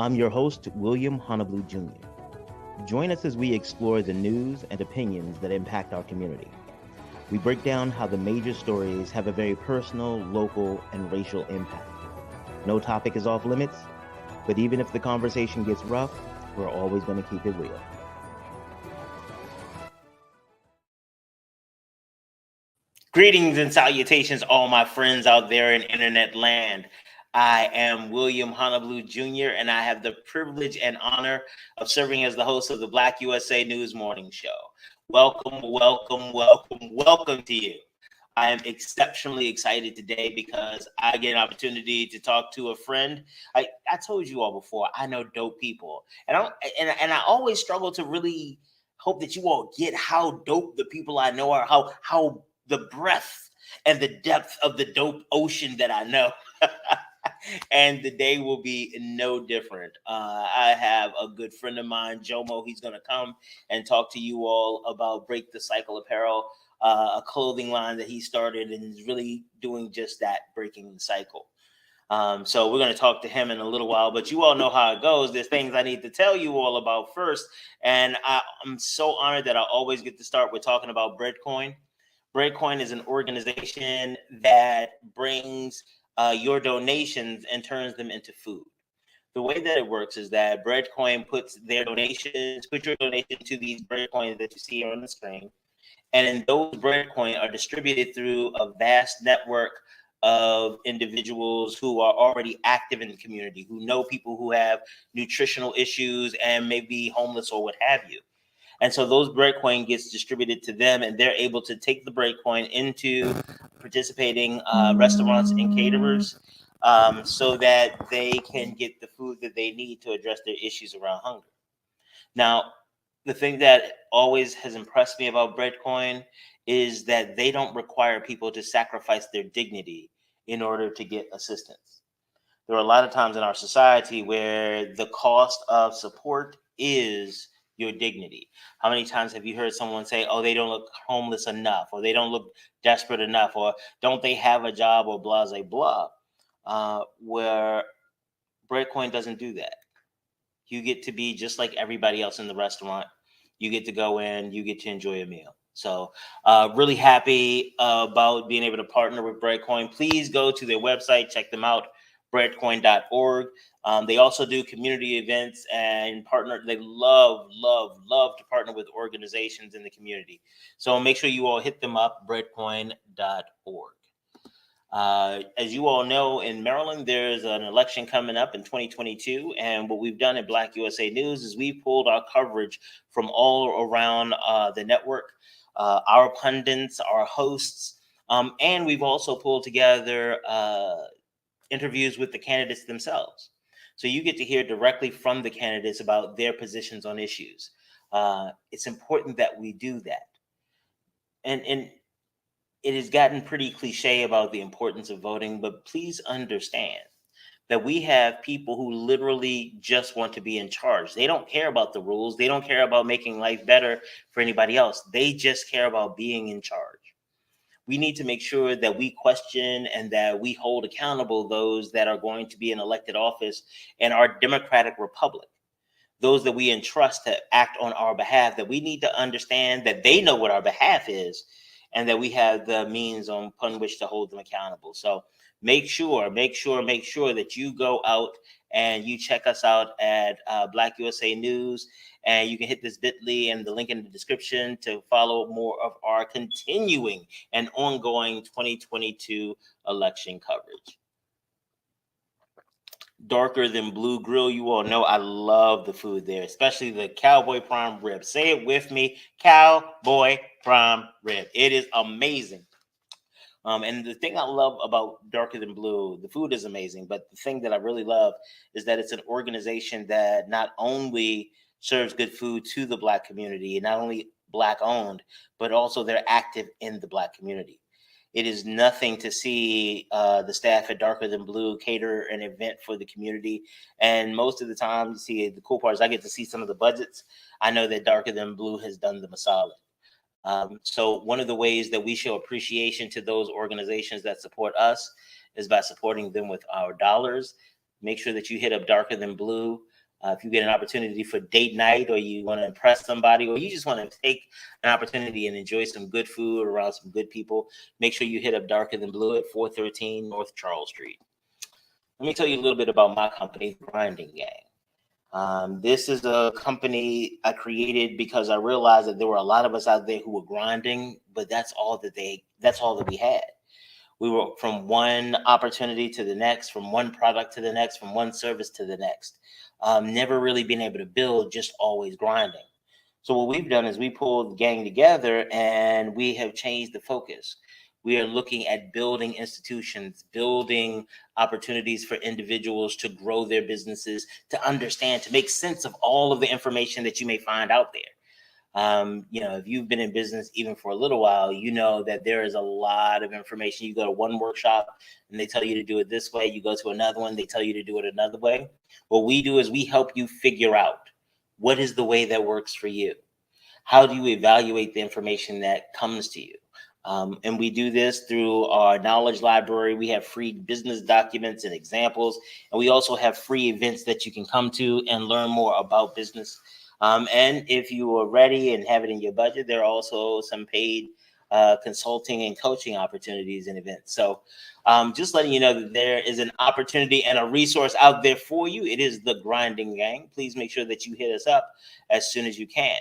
I'm your host, William Honolulu Jr. Join us as we explore the news and opinions that impact our community. We break down how the major stories have a very personal, local, and racial impact. No topic is off limits, but even if the conversation gets rough, we're always going to keep it real. Greetings and salutations, all my friends out there in internet land. I am William Honolulu Jr., and I have the privilege and honor of serving as the host of the BlackUSA.news morning show. Welcome, welcome, welcome, welcome to you. I am exceptionally excited today because I get an opportunity to talk to a friend. I told you all before, I know dope people, and I always struggle to really hope that you all get how dope the people I know are, how the breadth and the depth of the dope ocean that I know. And the day will be no different. I have a good friend of mine, Jomo. He's going to come and talk to you all about Break the Cycle Apparel, a clothing line that he started and is really doing just that, breaking the cycle. So we're going to talk to him in a little while, but you all know how it goes. There's things I need to tell you all about first. And I'm so honored that I always get to start with talking about Breadcoin. Breadcoin is an organization that brings your donations and turns them into food. The way that it works is that Breadcoin put your donation to these Breadcoins that you see on the screen. And those Breadcoin are distributed through a vast network of individuals who are already active in the community, who know people who have nutritional issues and may be homeless or what have you. And so those Breadcoin gets distributed to them, and they're able to take the Breadcoin into participating restaurants and caterers, so that they can get the food that they need to address their issues around hunger. Now, the thing that always has impressed me about Breadcoin is that they don't require people to sacrifice their dignity in order to get assistance. There are a lot of times in our society where the cost of support is your dignity. How many times have you heard someone say, oh, they don't look homeless enough, or they don't look desperate enough, or don't they have a job, or blah, blah, blah, where Breadcoin doesn't do that. You get to be just like everybody else in the restaurant. You get to go in, you get to enjoy a meal. So really happy about being able to partner with Breadcoin. Please go to their website, check them out, breadcoin.org. They also do community events and partner. They love to partner with organizations in the community. So make sure you all hit them up, breadcoin.org. As you all know, in Maryland, there's an election coming up in 2022. And what we've done at Black USA News is we pulled our coverage from all around the network, our pundits, our hosts, and we've also pulled together interviews with the candidates themselves. So you get to hear directly from the candidates about their positions on issues. It's important that we do that. And it has gotten pretty cliche about the importance of voting, but please understand that we have people who literally just want to be in charge. They don't care about the rules. They don't care about making life better for anybody else. They just care about being in charge. We need to make sure that we question and that we hold accountable those that are going to be in elected office in our democratic republic. Those that we entrust to act on our behalf, that we need to understand that they know what our behalf is and that we have the means upon which to hold them accountable. So make sure that you go out and you check us out at Black USA News, and you can hit this bit.ly and the link in the description to follow more of our continuing and ongoing 2022 election coverage. Darker Than Blue Grill, you all know I love the food there, especially the Cowboy Prime Rib. Say it with me, Cowboy Prime Rib. It is amazing. And the thing I love about Darker Than Blue, the food is amazing, but the thing that I really love is that it's an organization that not only serves good food to the Black community, and not only Black owned, but also they're active in the Black community. It is nothing to see the staff at Darker Than Blue cater an event for the community. And most of the time, you see, the cool part is I get to see some of the budgets. I know that Darker Than Blue has done them a solid. So one of the ways that we show appreciation to those organizations that support us is by supporting them with our dollars. Make sure that you hit up Darker Than Blue. If you get an opportunity for date night, or you want to impress somebody, or you just want to take an opportunity and enjoy some good food around some good people, make sure you hit up Darker Than Blue at 413 North Charles Street. Let me tell you a little bit about my company, Grinding Gang. This is a company I created because I realized that there were a lot of us out there who were grinding, but that's all that we had. We were from one opportunity to the next, from one product to the next, from one service to the next. Never really been able to build, just always grinding. So what we've done is we pulled the gang together and we have changed the focus. We are looking at building institutions, building opportunities for individuals to grow their businesses, to understand, to make sense of all of the information that you may find out there. If you've been in business even for a little while, you know that there is a lot of information. You go to one workshop and they tell you to do it this way. You go to another one, they tell you to do it another way. What we do is we help you figure out what is the way that works for you. How do you evaluate the information that comes to you? And we do this through our knowledge library. We have free business documents and examples, and we also have free events that you can come to and learn more about business. And if you are ready and have it in your budget, there are also some paid consulting and coaching opportunities and events. So just letting you know that there is an opportunity and a resource out there for you. It is the Grinding Gang. Please make sure that you hit us up as soon as you can.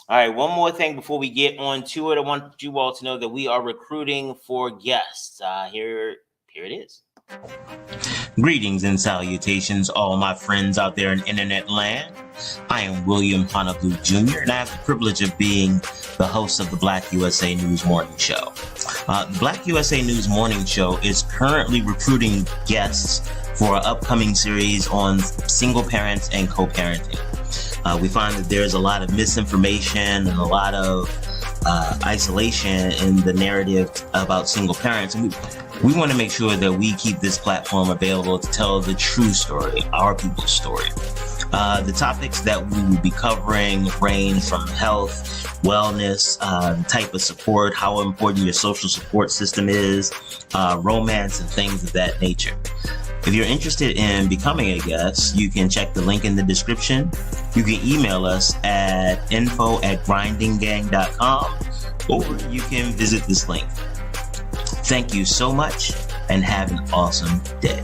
All right, one more thing before we get on to it. I want you all to know that we are recruiting for guests. Here it is. Greetings and salutations, all my friends out there in internet land. I am William Honolulu Jr., and I have the privilege of being the host of the Black USA News Morning Show. The Black USA News Morning Show is currently recruiting guests for an upcoming series on single parents and co-parenting. We find that there's a lot of misinformation and a lot of isolation in the narrative about single parents. And we want to make sure that we keep this platform available to tell the true story, our people's story. The topics that we will be covering range from health, wellness, type of support, how important your social support system is, romance, and things of that nature. If you're interested in becoming a guest, you can check the link in the description. You can email us at info@grindinggang.com, or you can visit this link. Thank you so much and have an awesome day.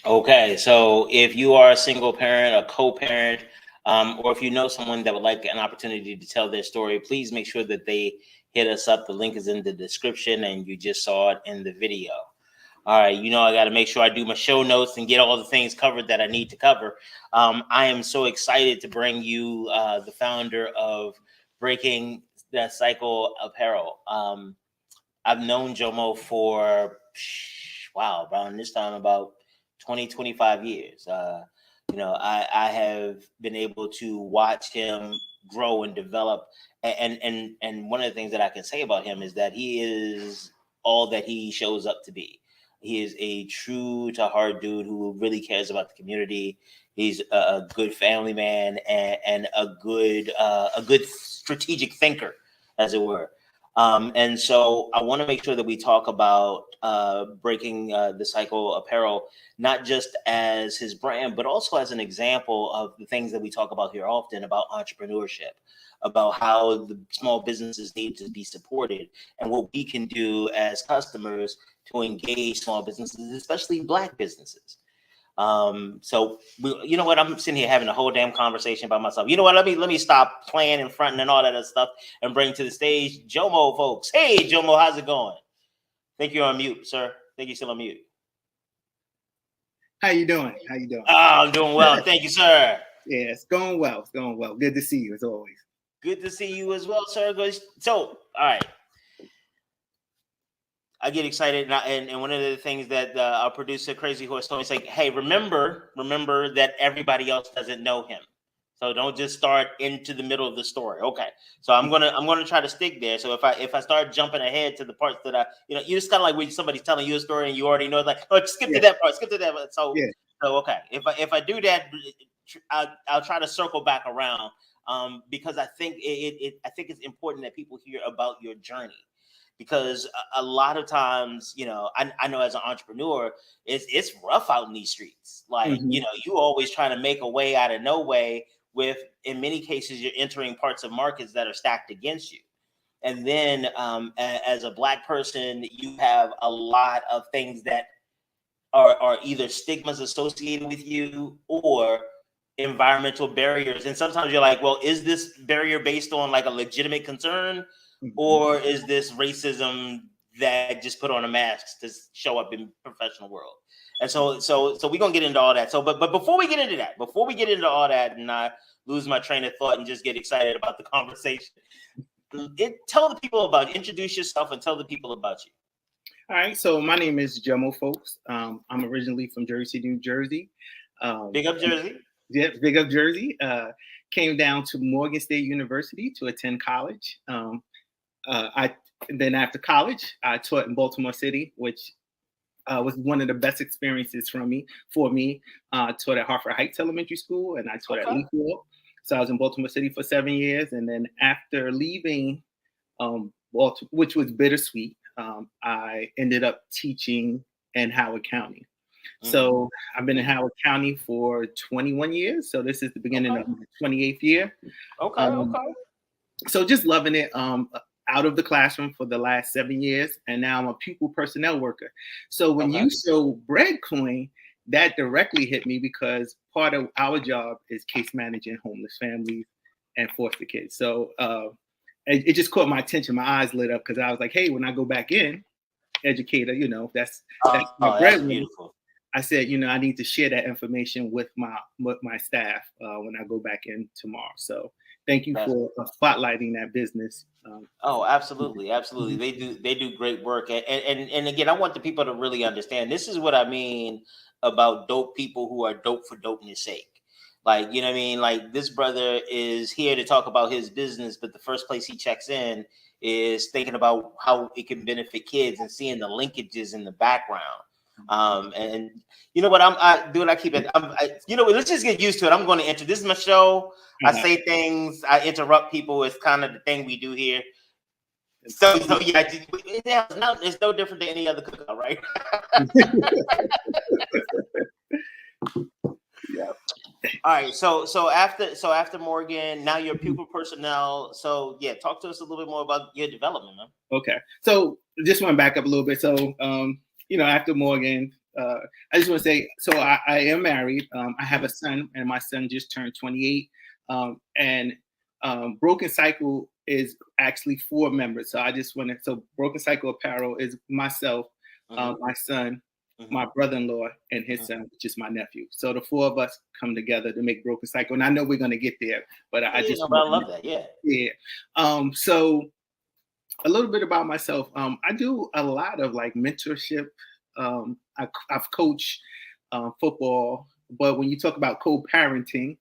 Okay, so if you are a single parent, a co-parent, or if you know someone that would like an opportunity to tell their story, please make sure that they hit us up. The link is in the description and you just saw it in the video. All right, I got to make sure I do my show notes and get all the things covered that I need to cover. I am so excited to bring you the founder of Breaking the Cycle Apparel. I've known Jomo for, around this time, about 20, 25 years. I have been able to watch him grow and develop. And one of the things that I can say about him is that he is all that he shows up to be. He is a true to heart dude who really cares about the community. He's a good family man and a good strategic thinker, as it were. And so I want to make sure that we talk about Breaking the Cycle Apparel, not just as his brand, but also as an example of the things that we talk about here often about entrepreneurship, about how the small businesses need to be supported and what we can do as customers to engage small businesses, especially Black businesses. So you know what? I'm sitting here having a whole damn conversation by myself. You know what? Let me stop playing and fronting and all that other stuff and bring to the stage Jomo, folks. Hey, Jomo, how's it going? Think you're on mute, sir. Think you're still on mute. How you doing? Oh, I'm doing well. Thank you, sir. Yeah, it's going well. It's going well. Good to see you as always. Good to see you as well, sir. So, all right. I get excited, and one of the things that our producer Crazy Horse told me is like, hey, remember that everybody else doesn't know him, so don't just start into the middle of the story. Okay, so I'm gonna try to stick there. So if I start jumping ahead to the parts that you just kind of like when somebody's telling you a story and you already know, like, oh, skip to that part, skip to that part. So okay, if I do that, I'll try to circle back around because I think it's important that people hear about your journey. because a lot of times, I know as an entrepreneur, it's rough out in these streets. Like, Mm-hmm. You always trying to make a way out of no way with, in many cases, you're entering parts of markets that are stacked against you. And then as a Black person, you have a lot of things that are either stigmas associated with you or environmental barriers. And sometimes you're like, well, is this barrier based on like a legitimate concern, or is this racism that just put on a mask to show up in professional world? And so we're gonna get into all that. So, but before we get into all that, and I lose my train of thought and just get excited about the conversation, introduce yourself and tell the people about you. All right, so my name is Jemo Folks. I'm originally from Jersey, New Jersey. Big up Jersey. Yeah, big up Jersey. Came down to Morgan State University to attend college. Then after college, I taught in Baltimore City, which was one of the best experiences for me. Taught at Hartford Heights Elementary School, and I taught at Leafield. So I was in Baltimore City for 7 years, and then after leaving Baltimore, which was bittersweet, I ended up teaching in Howard County. So I've been in Howard County for 21 years. So this is the beginning of my 28th year. So just loving it. Out of the classroom for the last 7 years, and now I'm a pupil personnel worker. So when you show Breadcoin, that directly hit me because part of our job is case managing homeless families and foster kids. So it just caught my attention. My eyes lit up because I was like, hey, when I go back in, educator, that's my bread. That's beautiful. I said, I need to share that information with my staff when I go back in tomorrow. So thank you for spotlighting that business. Absolutely. They do great work. And again, I want the people to really understand, this is what I mean about dope people who are dope for dopeness sake. Like, you know what I mean? Like, this brother is here to talk about his business, but the first place he checks in is thinking about how it can benefit kids and seeing the linkages in the background. And you know what? Let's just get used to it. I'm going to enter. This is my show. I say things. I interrupt people. It's kind of the thing we do here. So yeah, it's no different than any other cookout, right? Yeah. All right. So after Morgan, now you're pupil personnel. So yeah, talk to us a little bit more about your development, man. Okay. So just want to back up a little bit. So after Morgan, I just want to say, so I am married. I have a son, and my son just turned 28. And Broken Cycle is actually 4 members. So Broken Cycle Apparel is myself, my son, my brother-in-law, and his son, which is my nephew. So the 4 of us come together to make Broken Cycle. And I know we're going to get there, but I love that. Yeah. Yeah. So a little bit about myself. I do a lot of like mentorship. I've coached football, but when you talk about co-parenting,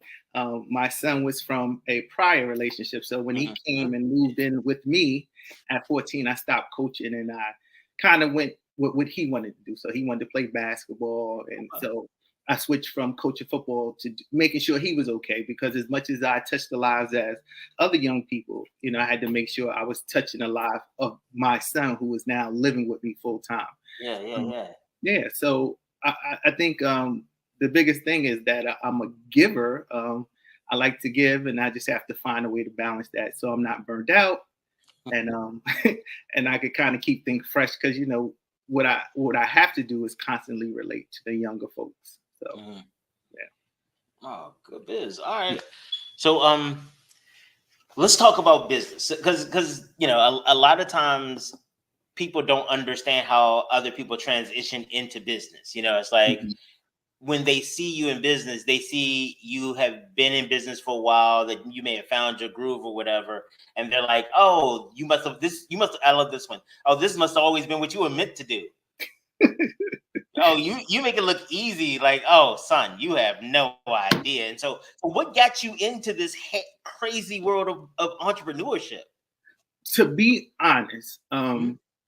my son was from a prior relationship. So when he came and moved in with me at 14, I stopped coaching and I kind of went with what he wanted to do. So he wanted to play basketball. And so I switched from coaching football to making sure he was okay, because as much as I touched the lives as other young people, I had to make sure I was touching the life of my son, who is now living with me full time. Yeah. So I think the biggest thing is that I'm a giver. I like to give, and I just have to find a way to balance that so I'm not burned out, and and I could kind of keep things fresh, because what I have to do is constantly relate to the younger folks. So yeah. Oh, good biz. All right. So let's talk about business, because a lot of times people don't understand how other people transition into business. It's like when they see you in business, they see you have been in business for a while, that you may have found your groove or whatever. And they're like, oh, I love this one. Oh, this must have always been what you were meant to do. Oh, you make it look easy. Like, oh, son, you have no idea. And so what got you into this crazy world of entrepreneurship? To be honest,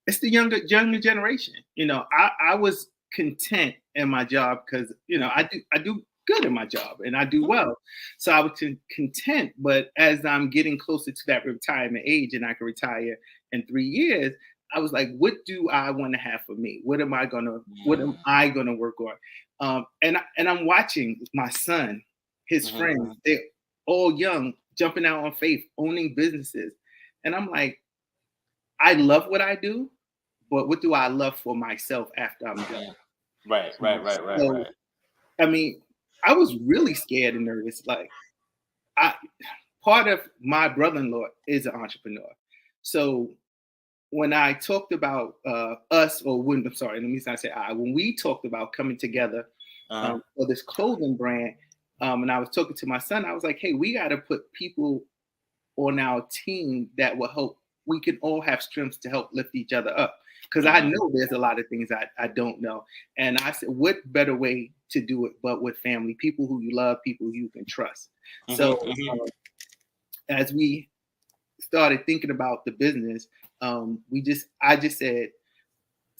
it's the younger generation. I was content in my job because I do good in my job and I do well, so I was content. But as I'm getting closer to that retirement age and I can retire in 3 years, I was like, what do I want to have for me? What am I gonna work on? And I'm watching my son, his friends, they're all young, jumping out on faith, owning businesses. And I'm like, I love what I do, but what do I love for myself after I'm done? Right. So, I mean, I was really scared and nervous. Like, part of my brother-in-law is an entrepreneur. So when I talked about let me not say when we talked about coming together for this clothing brand, and I was talking to my son, I was like, hey, we got to put people on our team that will help. We can all have strengths to help lift each other up. Because I know there's a lot of things I don't know. And I said, what better way to do it but with family, people who you love, people who you can trust. So as we started thinking about the business, I just said,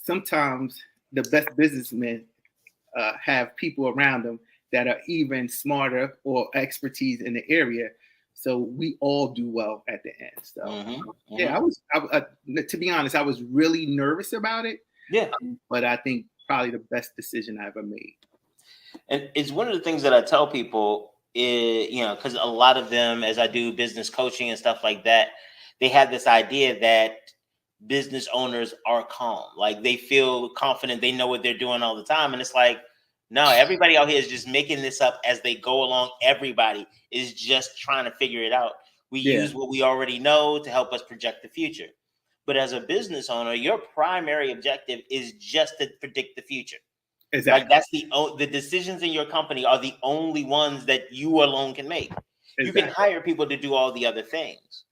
sometimes the best businessmen have people around them that are even smarter or expertise in the area. So we all do well at the end. So yeah, to be honest, I was really nervous about it. Yeah. But I think probably the best decision I ever made. And it's one of the things that I tell people is, because a lot of them, as I do business coaching and stuff like that, they have this idea that business owners are calm. Like they feel confident, they know what they're doing all the time. And it's like, no, everybody out here is just making this up as they go along. Everybody is just trying to figure it out. We use what we already know to help us project the future. But as a business owner, your primary objective is just to predict the future. Exactly. Like that's the decisions in your company are the only ones that you alone can make. Exactly. You can hire people to do all the other things.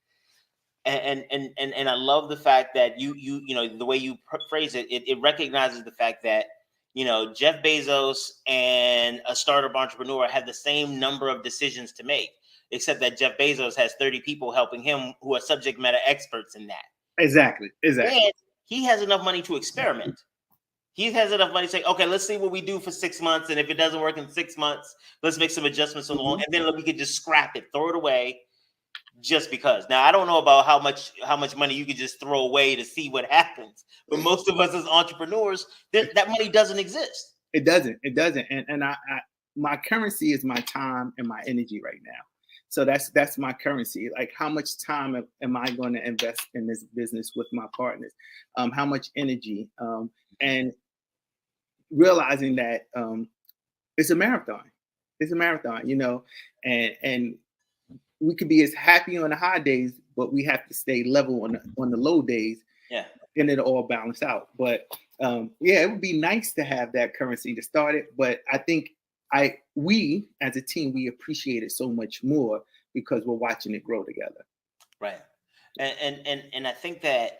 And I love the fact that you the way you phrase it, it recognizes the fact that Jeff Bezos and a startup entrepreneur have the same number of decisions to make, except that Jeff Bezos has 30 people helping him who are subject matter experts in that. Exactly. And he has enough money to experiment. He has enough money to say, okay, let's see what we do for 6 months, and if it doesn't work in 6 months, let's make some adjustments on the long, and then we could just scrap it, throw it away. Just because. Now, I don't know about how much money you could just throw away to see what happens, but most of us as entrepreneurs, that money doesn't exist. It doesn't. And I my currency is my time and my energy right now. So that's my currency. Like, how much time am I going to invest in this business with my partners? How much energy? And realizing that it's a marathon. It's a marathon, and we could be as happy on the high days, but we have to stay level on the low days. Yeah. And it'll all balance out. But it would be nice to have that currency to start it. But I think we as a team, we appreciate it so much more because we're watching it grow together. Right. And I think that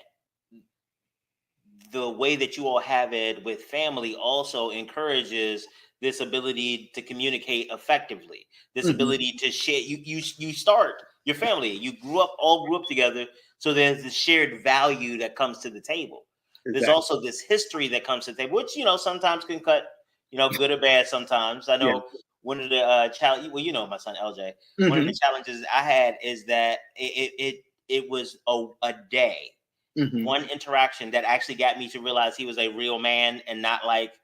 the way that you all have it with family also encourages this ability to communicate effectively, this ability to share. You start your family. You all grew up together. So there's this shared value that comes to the table. Exactly. There's also this history that comes to the table, which, sometimes can cut, good or bad sometimes. I know one of the challenge, my son, LJ, one of the challenges I had is that it was a day, one interaction that actually got me to realize he was a real man and not like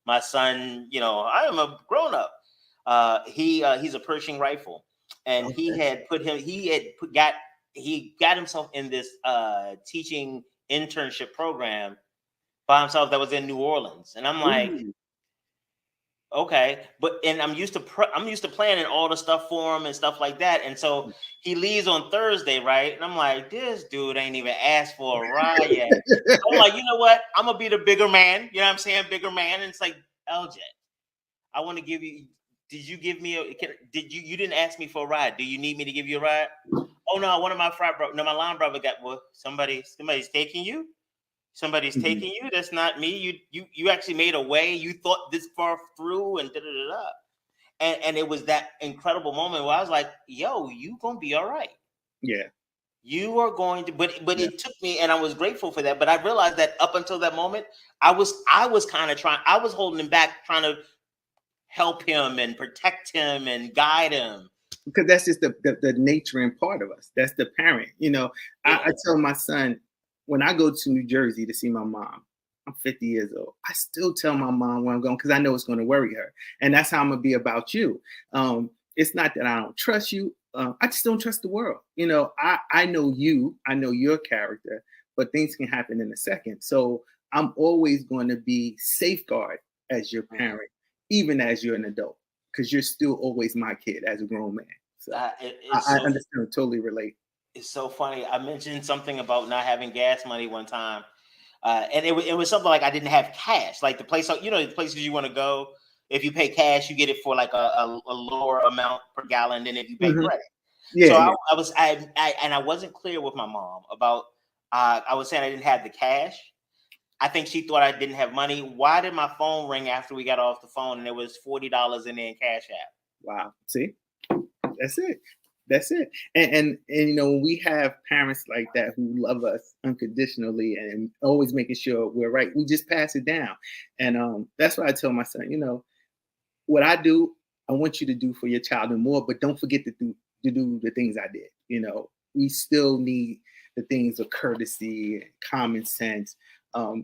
my son, I am a grown up. He's a Pershing rifle, and he got himself in this teaching internship program by himself that was in New Orleans, and I'm like, okay, and I'm used to planning all the stuff for him and stuff like that, and so he leaves on Thursday, right? And I'm like, this dude ain't even asked for a ride yet. I'm like, you know what? I'm gonna be the bigger man. You know what I'm saying? Bigger man. And it's like, LJ, I want to give you. Did you give me you didn't ask me for a ride? Do you need me to give you a ride? Oh no, one of my my line brother got, well, somebody's taking you. Somebody's taking you. That's not me. You actually made a way. You thought this far through and da-da-da-da. And it was that incredible moment where I was like, yo, you gonna be all right. Yeah. You are going to, but it took me, and I was grateful for that. But I realized that up until that moment, I was kind of I was holding him back, trying to help him and protect him and guide him. Because that's just the nurturing part of us. That's the parent. I tell my son, when I go to New Jersey to see my mom, I'm 50 years old. I still tell my mom where I'm going because I know it's going to worry her. And that's how I'm going to be about you. It's not that I don't trust you. I just don't trust the world. You know, I know you. I know your character, but things can happen in a second. So I'm always going to be safeguard as your parent, even as you're an adult, because you're still always my kid as a grown man. So I understand, totally relate. It's so funny. I mentioned something about not having gas money one time. And it was something like I didn't have cash. Like the place, you know, the places you want to go, if you pay cash, you get it for like a lower amount per gallon than if you pay credit. Yeah, so yeah. I wasn't clear with my mom about, I was saying I didn't have the cash. I think she thought I didn't have money. Why did my phone ring after we got off the phone and there was $40 in there in Cash App? Wow. See, that's it. That's it. And you know, when we have parents like that who love us unconditionally and always making sure we're right, we just pass it down. And that's what I tell my son, you know, what I do, I want you to do for your child and more, but don't forget to do the things I did. You know, we still need the things of courtesy and common sense.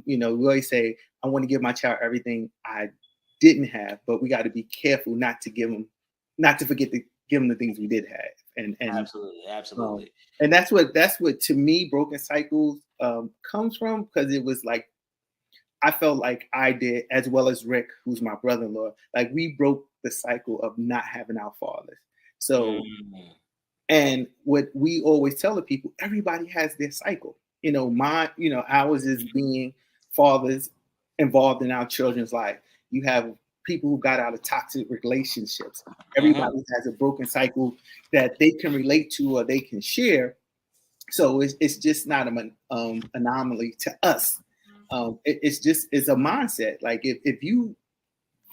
You know, we always say, I want to give my child everything I didn't have, but we got to be careful not to forget to give them the things we did have. And absolutely. And that's what to me Broken Cycles comes from, because it was like I felt like I did, as well as Rick, who's my brother-in-law, like we broke the cycle of not having our fathers. So and what we always tell the people, everybody has their cycle. You know, ours is being fathers involved in our children's life. You have people who got out of toxic relationships. Everybody has a broken cycle that they can relate to or they can share. So it's just not an anomaly to us. It's a mindset. Like if you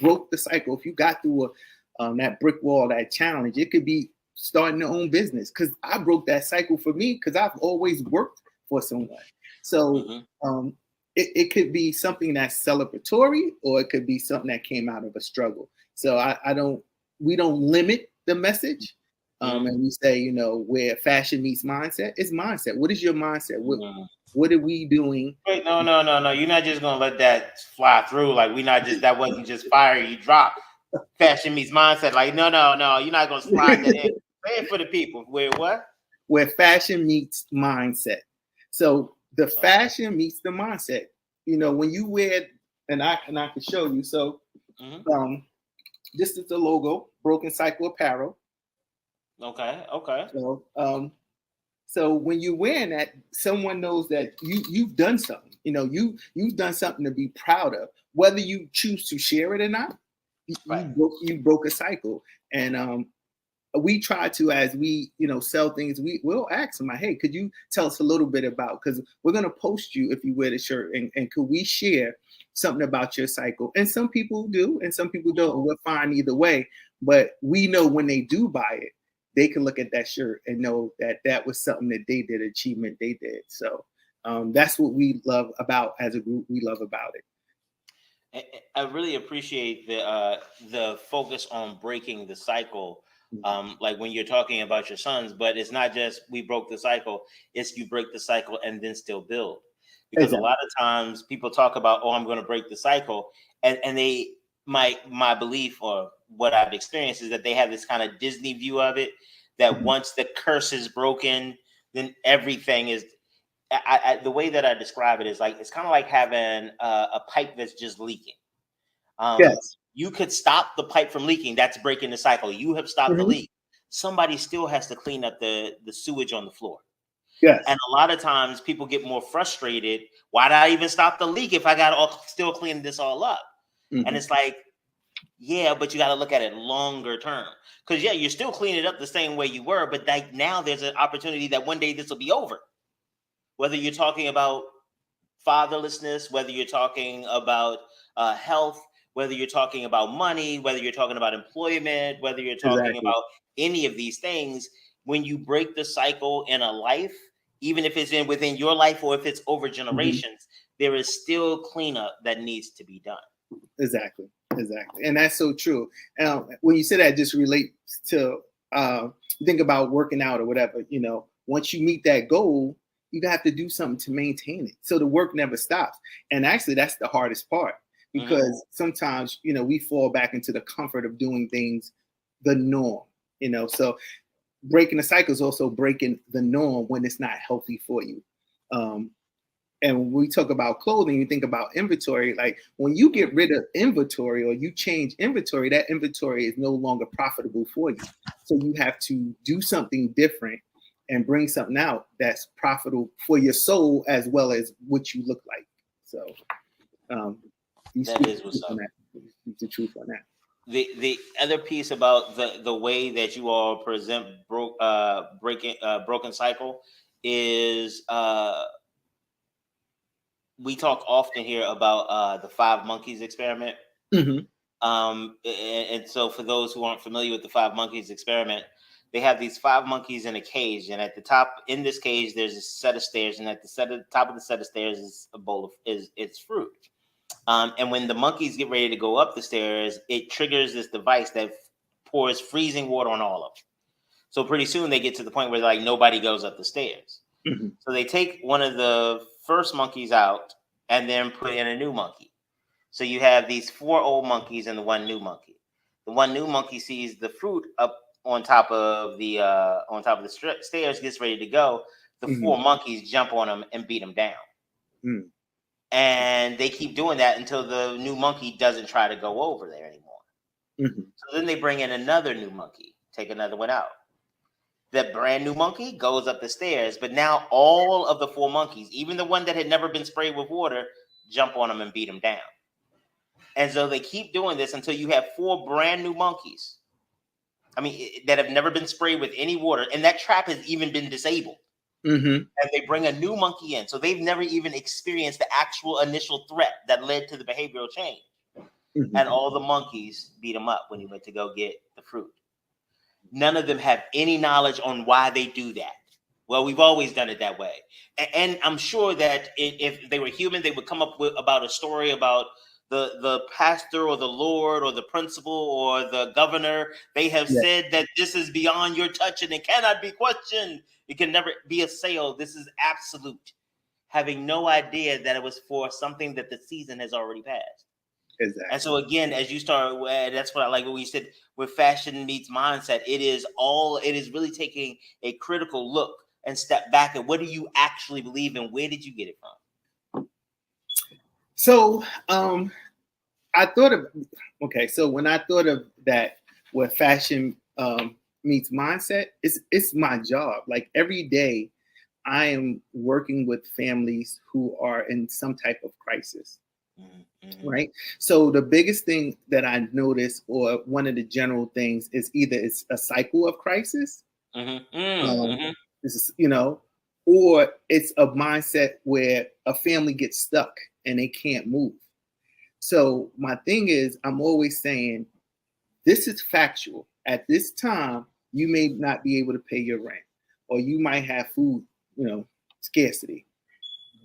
broke the cycle, if you got through that brick wall, that challenge, it could be starting your own business. Because I broke that cycle for me because I've always worked for someone. So it could be something that's celebratory, or it could be something that came out of a struggle. So we don't limit the message. And we say, you know, where fashion meets mindset, it's mindset. What is your mindset? What are we doing? Wait, no. You're not just gonna let that fly through. Like that wasn't just fire you dropped. Fashion meets mindset. Like, no. You're not gonna slide that in. Say it for the people. Where what? Where fashion meets mindset. So the fashion meets the mindset. You know, when you wear, and I can show you. So this is the logo, Broken Cycle Apparel. Okay. So when you're wearing that, someone knows that you've done something. You know, you've done something to be proud of. Whether you choose to share it or not, you broke a cycle. And we try to, as we, you know, sell things, we'll ask them, hey, could you tell us a little bit about, because we're going to post you if you wear the shirt, and could we share something about your cycle? And some people do and some people don't. We're fine either way. But we know when they do buy it, they can look at that shirt and know that that was something that they did, achievement they did. So that's what we love about, as a group, we love about it. I really appreciate the focus on breaking the cycle. Like when you're talking about your sons, but it's not just we broke the cycle, it's you break the cycle and then still build. Because a lot of times people talk about, I'm going to break the cycle, and they my belief, or what I've experienced, is that they have this kind of Disney view of it, that once the curse is broken, then everything is. The way that I describe it is like, it's kind of like having a pipe that's just leaking. Yes. You could stop the pipe from leaking. That's breaking the cycle. You have stopped the leak. Somebody still has to clean up the sewage on the floor. Yes. And a lot of times people get more frustrated. Why did I even stop the leak if I got still cleaning this all up? And it's like, yeah, but you got to look at it longer term. Because you're still cleaning it up the same way you were, but like now there's an opportunity that one day this will be over. Whether you're talking about fatherlessness, whether you're talking about health, whether you're talking about money, whether you're talking about employment, whether you're talking about any of these things, when you break the cycle in a life, even if it's within your life or if it's over generations, there is still cleanup that needs to be done. Exactly. And that's so true. When you say that, just relates to think about working out or whatever, you know, once you meet that goal, you have to do something to maintain it. So the work never stops. And actually, that's the hardest part, because sometimes, we fall back into the comfort of doing things the norm, So breaking the cycle is also breaking the norm when it's not healthy for you. And when we talk about clothing, you think about inventory. Like when you get rid of inventory or you change inventory, that inventory is no longer profitable for you. So you have to do something different and bring something out that's profitable for your soul as well as what you look like. So that is what's up. Speak the truth on that. The other piece about the way that you all present broken cycle is we talk often here about the 5 monkeys experiment. And so for those who aren't familiar with the 5 monkeys experiment, they have these 5 monkeys in a cage, and at the top in this cage there's a set of stairs, and at the top of the set of stairs is a bowl of it's fruit. And when the monkeys get ready to go up the stairs, it triggers this device that pours freezing water on all of them. So pretty soon they get to the point where like nobody goes up the stairs. So they take one of the first monkeys out and then put in a new monkey. So you have these 4 old monkeys and the 1 new monkey. The 1 new monkey sees the fruit up on top of the stairs, gets ready to go. The 4 monkeys jump on him and beat him down. And they keep doing that until the new monkey doesn't try to go over there anymore. So then they bring in another new monkey, take another one out. The brand new monkey goes up the stairs, but now all of the 4 monkeys, even the one that had never been sprayed with water, jump on him and beat him down. And so they keep doing this until you have 4 brand new monkeys. I mean, that have never been sprayed with any water, and that trap has even been disabled. And they bring a new monkey in, so they've never even experienced the actual initial threat that led to the behavioral change. And all the monkeys beat him up when he went to go get the fruit. None of them have any knowledge on why they do that. Well, we've always done it that way. And I'm sure that if they were human, they would come up with about a story about the pastor or the Lord or the principal or the governor. They have said that this is beyond your touch and it cannot be questioned. It can never be assailed. This is absolute. Having no idea that it was for something that the season has already passed. Exactly. And so again, as you start, that's what I like what we said with fashion meets mindset. It is really taking a critical look and step back at what do you actually believe and where did you get it from? So I thought of, so when I thought of that, where fashion meets mindset, it's my job. Like every day I am working with families who are in some type of crisis. Right. So the biggest thing that I notice, or one of the general things, is either it's a cycle of crisis, this is, or it's a mindset where a family gets stuck and they can't move. So my thing is, I'm always saying, this is factual. At this time, you may not be able to pay your rent, or you might have food, scarcity.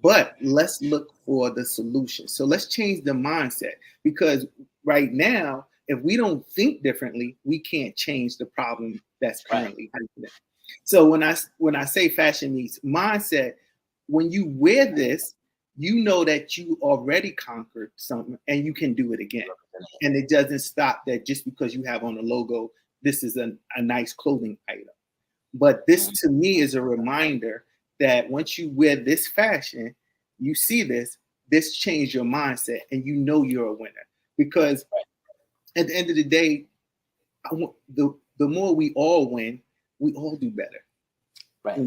But let's look for the solution. So let's change the mindset, because right now, if we don't think differently, we can't change the problem that's currently happening. So when I say fashion meets mindset, when you wear this, you know that you already conquered something and you can do it again. And it doesn't stop that just because you have on a logo, this is a nice clothing item. But this to me is a reminder that once you wear this fashion, you see this changed your mindset and you know you're a winner. Because at the end of the day, the more we all win, we all do better. Right.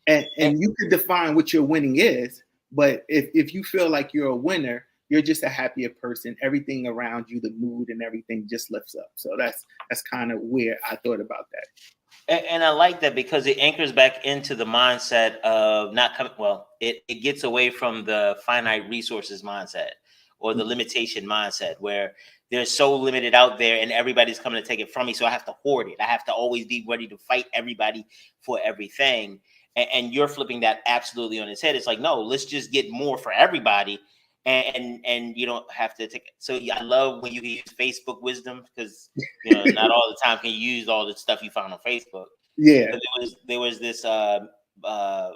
And you can define what your winning is, but if you feel like you're a winner, you're just a happier person. Everything around you, the mood and everything just lifts up. So that's kind of where I thought about that. And I like that because it anchors back into the mindset of not coming. Well, it gets away from the finite resources mindset or the limitation mindset where they're so limited out there and everybody's coming to take it from me. So I have to hoard it. I have to always be ready to fight everybody for everything. And you're flipping that absolutely on its head. It's like, no, let's just get more for everybody. And you don't have to take it. So I love when you use Facebook wisdom, because not all the time can you use all the stuff you found on Facebook. Yeah. But there was this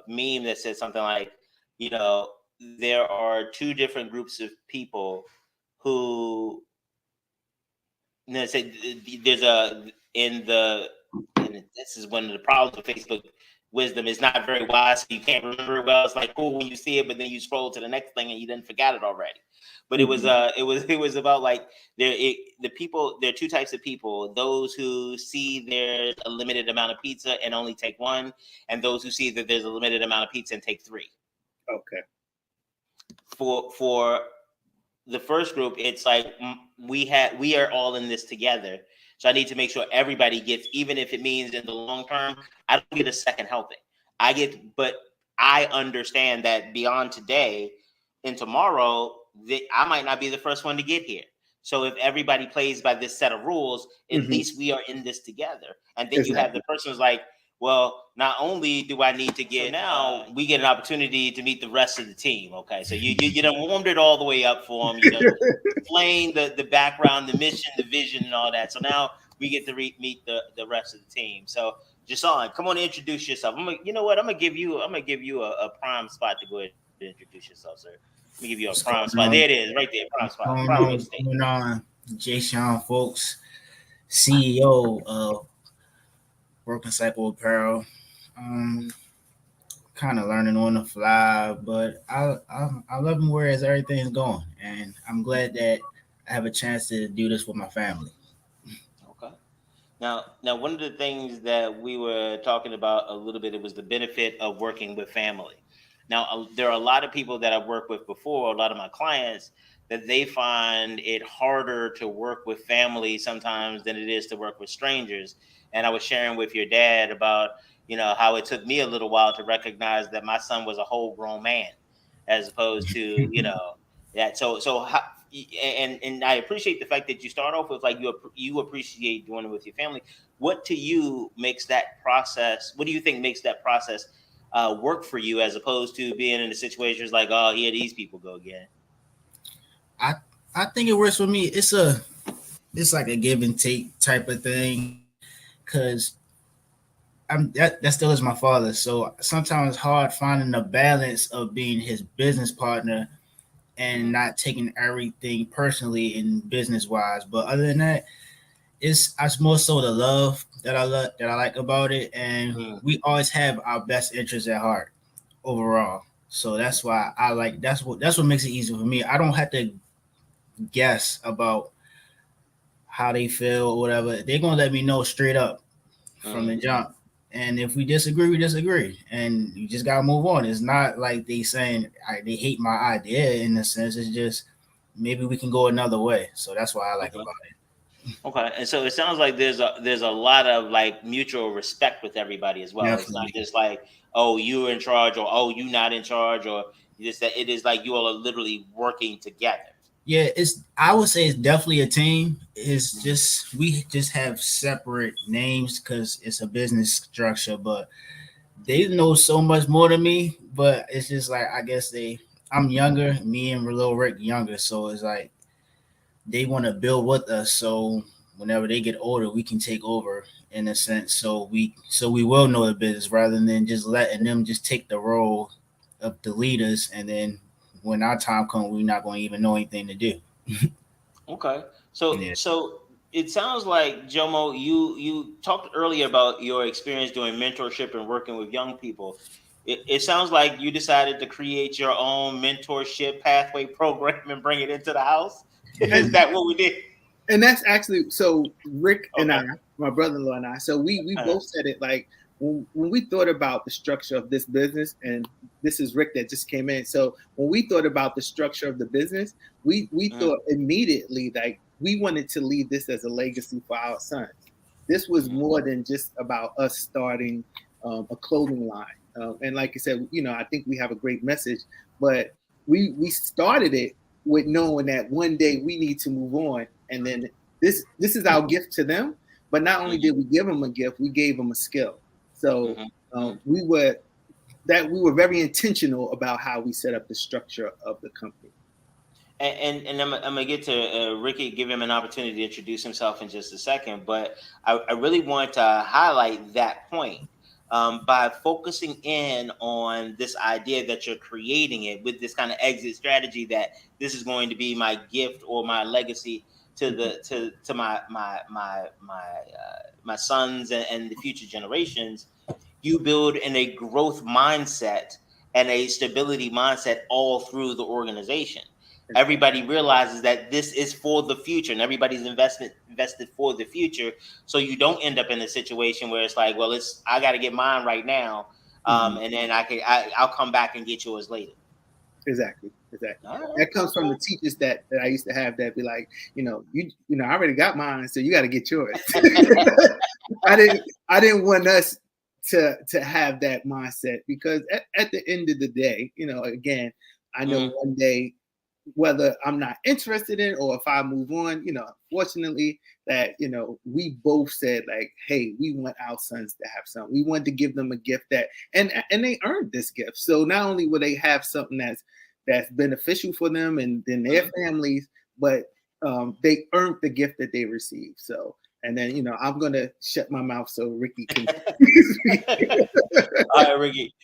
meme that said something like, you know, there are two different groups of people who, you know, say there's a in the, and this is one of the problems with Facebook wisdom, is not very wise, so you can't remember it well. It's like cool when you see it, but then you scroll to the next thing and you didn't forget it already. But it was about like there are two types of people: those who see there's a limited amount of pizza and only take one, and those who see that there's a limited amount of pizza and take three. Okay. For the first group, it's like we are all in this together. So I need to make sure everybody gets, even if it means in the long term, I don't get a second helping. But I understand that beyond today and tomorrow, I might not be the first one to get here. So if everybody plays by this set of rules, at least we are in this together. And then you have the person who's like, well, not only do I need to get, now we get an opportunity to meet the rest of the team. Okay, so you done warmed it all the way up for them. You know, explain the background, the mission, the vision, and all that. So now we get to meet the rest of the team. So Jason, come on, introduce yourself. You know what? I'm gonna give you a prime spot to go ahead and introduce yourself, sir. Let me give you a prime spot. There it is, right there, prime spot. What's going on, Jason, folks, CEO of Broken Cycle Apparel. Kind of learning on the fly, but I love where everything's going, and I'm glad that I have a chance to do this with my family. Okay. Now, one of the things that we were talking about a little bit, it was the benefit of working with family. Now, there are a lot of people that I've worked with before, a lot of my clients, that they find it harder to work with family sometimes than it is to work with strangers. And I was sharing with your dad about, you know, how it took me a little while to recognize that my son was a whole grown man, as opposed to, you know, that. So how, and I appreciate the fact that you start off with like you appreciate doing it with your family. What to you makes that process? What do you think makes that process work for you, as opposed to being in a situation where it's like, oh, here these people go again? I think it works for me. It's like a give and take type of thing, because that still is my father. So sometimes it's hard finding the balance of being his business partner and not taking everything personally and business wise. But other than that, it's more so the love that I like about it, and we always have our best interests at heart overall. So that's why I like that's what makes it easy for me. I don't have to guess about how they feel or whatever. They're gonna let me know straight up from the jump. And if we disagree, we disagree, and you just gotta move on. It's not like they saying they hate my idea in a sense. It's just maybe we can go another way. So that's why I like about it. Okay, and so it sounds like there's a lot of like mutual respect with everybody as well. Definitely. It's not just like, oh, you're in charge, or oh, you not in charge, or just that it is like you all are literally working together. Yeah, I would say it's definitely a team. It's just we just have separate names because it's a business structure, but they know so much more than me. But it's just like I guess I'm younger, me and Little Rick younger, so it's like they want to build with us. So whenever they get older, we can take over in a sense. So we will know the business rather than just letting them just take the role of the leaders, and then when our time comes, we're not going to even know anything to do. Okay, so it sounds like, Jomo, you talked earlier about your experience doing mentorship and working with young people. It sounds like you decided to create your own mentorship pathway program and bring it into the house. Is that what we did? And that's actually, so Rick and I, my brother-in-law and I, so we both said it like, when we thought about the structure of this business, and this is Rick that just came in. So when we thought about the structure of the business, we thought immediately like we wanted to leave this as a legacy for our sons. This was more than just about us starting a clothing line. And like I said, you know, I think we have a great message, but we started it with knowing that one day we need to move on. And then this is our gift to them. But not only did we give them a gift, we gave them a skill. So we were very intentional about how we set up the structure of the company. And I'm gonna get to Ricky, give him an opportunity to introduce himself in just a second. But I really want to highlight that point by focusing in on this idea that you're creating it with this kind of exit strategy, that this is going to be my gift or my legacy to my sons and the future generations. You build in a growth mindset and a stability mindset all through the organization. Everybody realizes that this is for the future, and everybody's invested for the future. So you don't end up in a situation where it's like, well, I got to get mine right now, and then I'll come back and get yours later. Exactly. That comes from the teachers that I used to have that be like, I already got mine, so you got to get yours. I didn't want us to have that mindset, because at the end of the day, again, I know one day, whether I'm not interested in or if I move on, fortunately that, we both said like, hey, we want our sons to have something. We want to give them a gift and they earned this gift. So not only will they have something that's beneficial for them and then their families, but they earned the gift that they received. So, and then, I'm going to shut my mouth so Ricky can speak. All right, Ricky.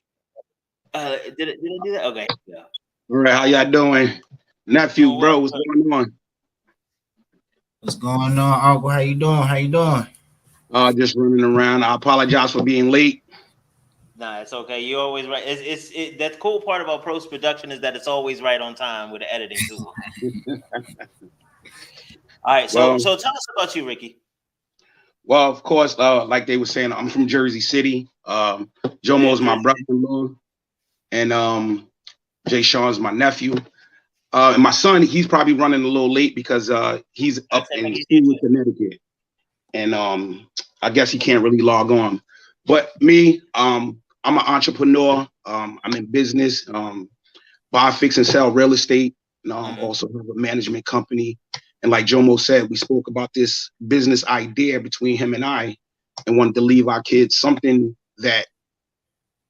Did it do that? Okay. Yeah. All right, how y'all doing? Nephew, bro, what's going on? What's going on, Uncle? How you doing? Just running around. I apologize for being late. Nah, it's okay. You're always right. That the cool part about post production is that it's always right on time with the editing tool. All right, so tell us about you, Ricky. Well, of course, like they were saying, I'm from Jersey City. Jomo's my brother-in-law, and Jay Sean's my nephew. And my son, he's probably running a little late because he's up in Connecticut, and I guess he can't really log on. But me, I'm an entrepreneur. I'm in business, buy, fix, and sell real estate. And also have a management company. And like Jomo said, we spoke about this business idea between him and I, and wanted to leave our kids something that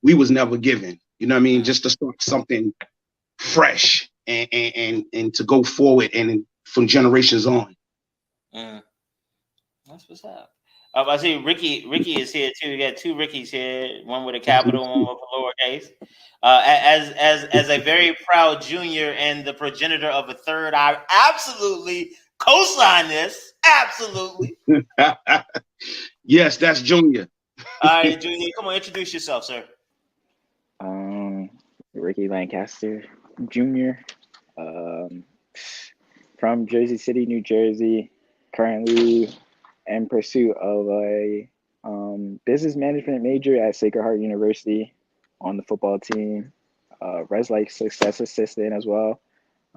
we was never given. You know what I mean? Just to start something fresh and to go forward and from generations on. That's what's up. I see Ricky is here too. We got two Rickies here, one with a capital, one with a lowercase. As a very proud junior and the progenitor of a third, I absolutely co-sign this. Absolutely. Yes, that's Junior. All right, Junior, come on, introduce yourself, sir. Ricky Lancaster Jr. From Jersey City, New Jersey. Currently in pursuit of a business management major at Sacred Heart University, on the football team, Res Life Success Assistant as well.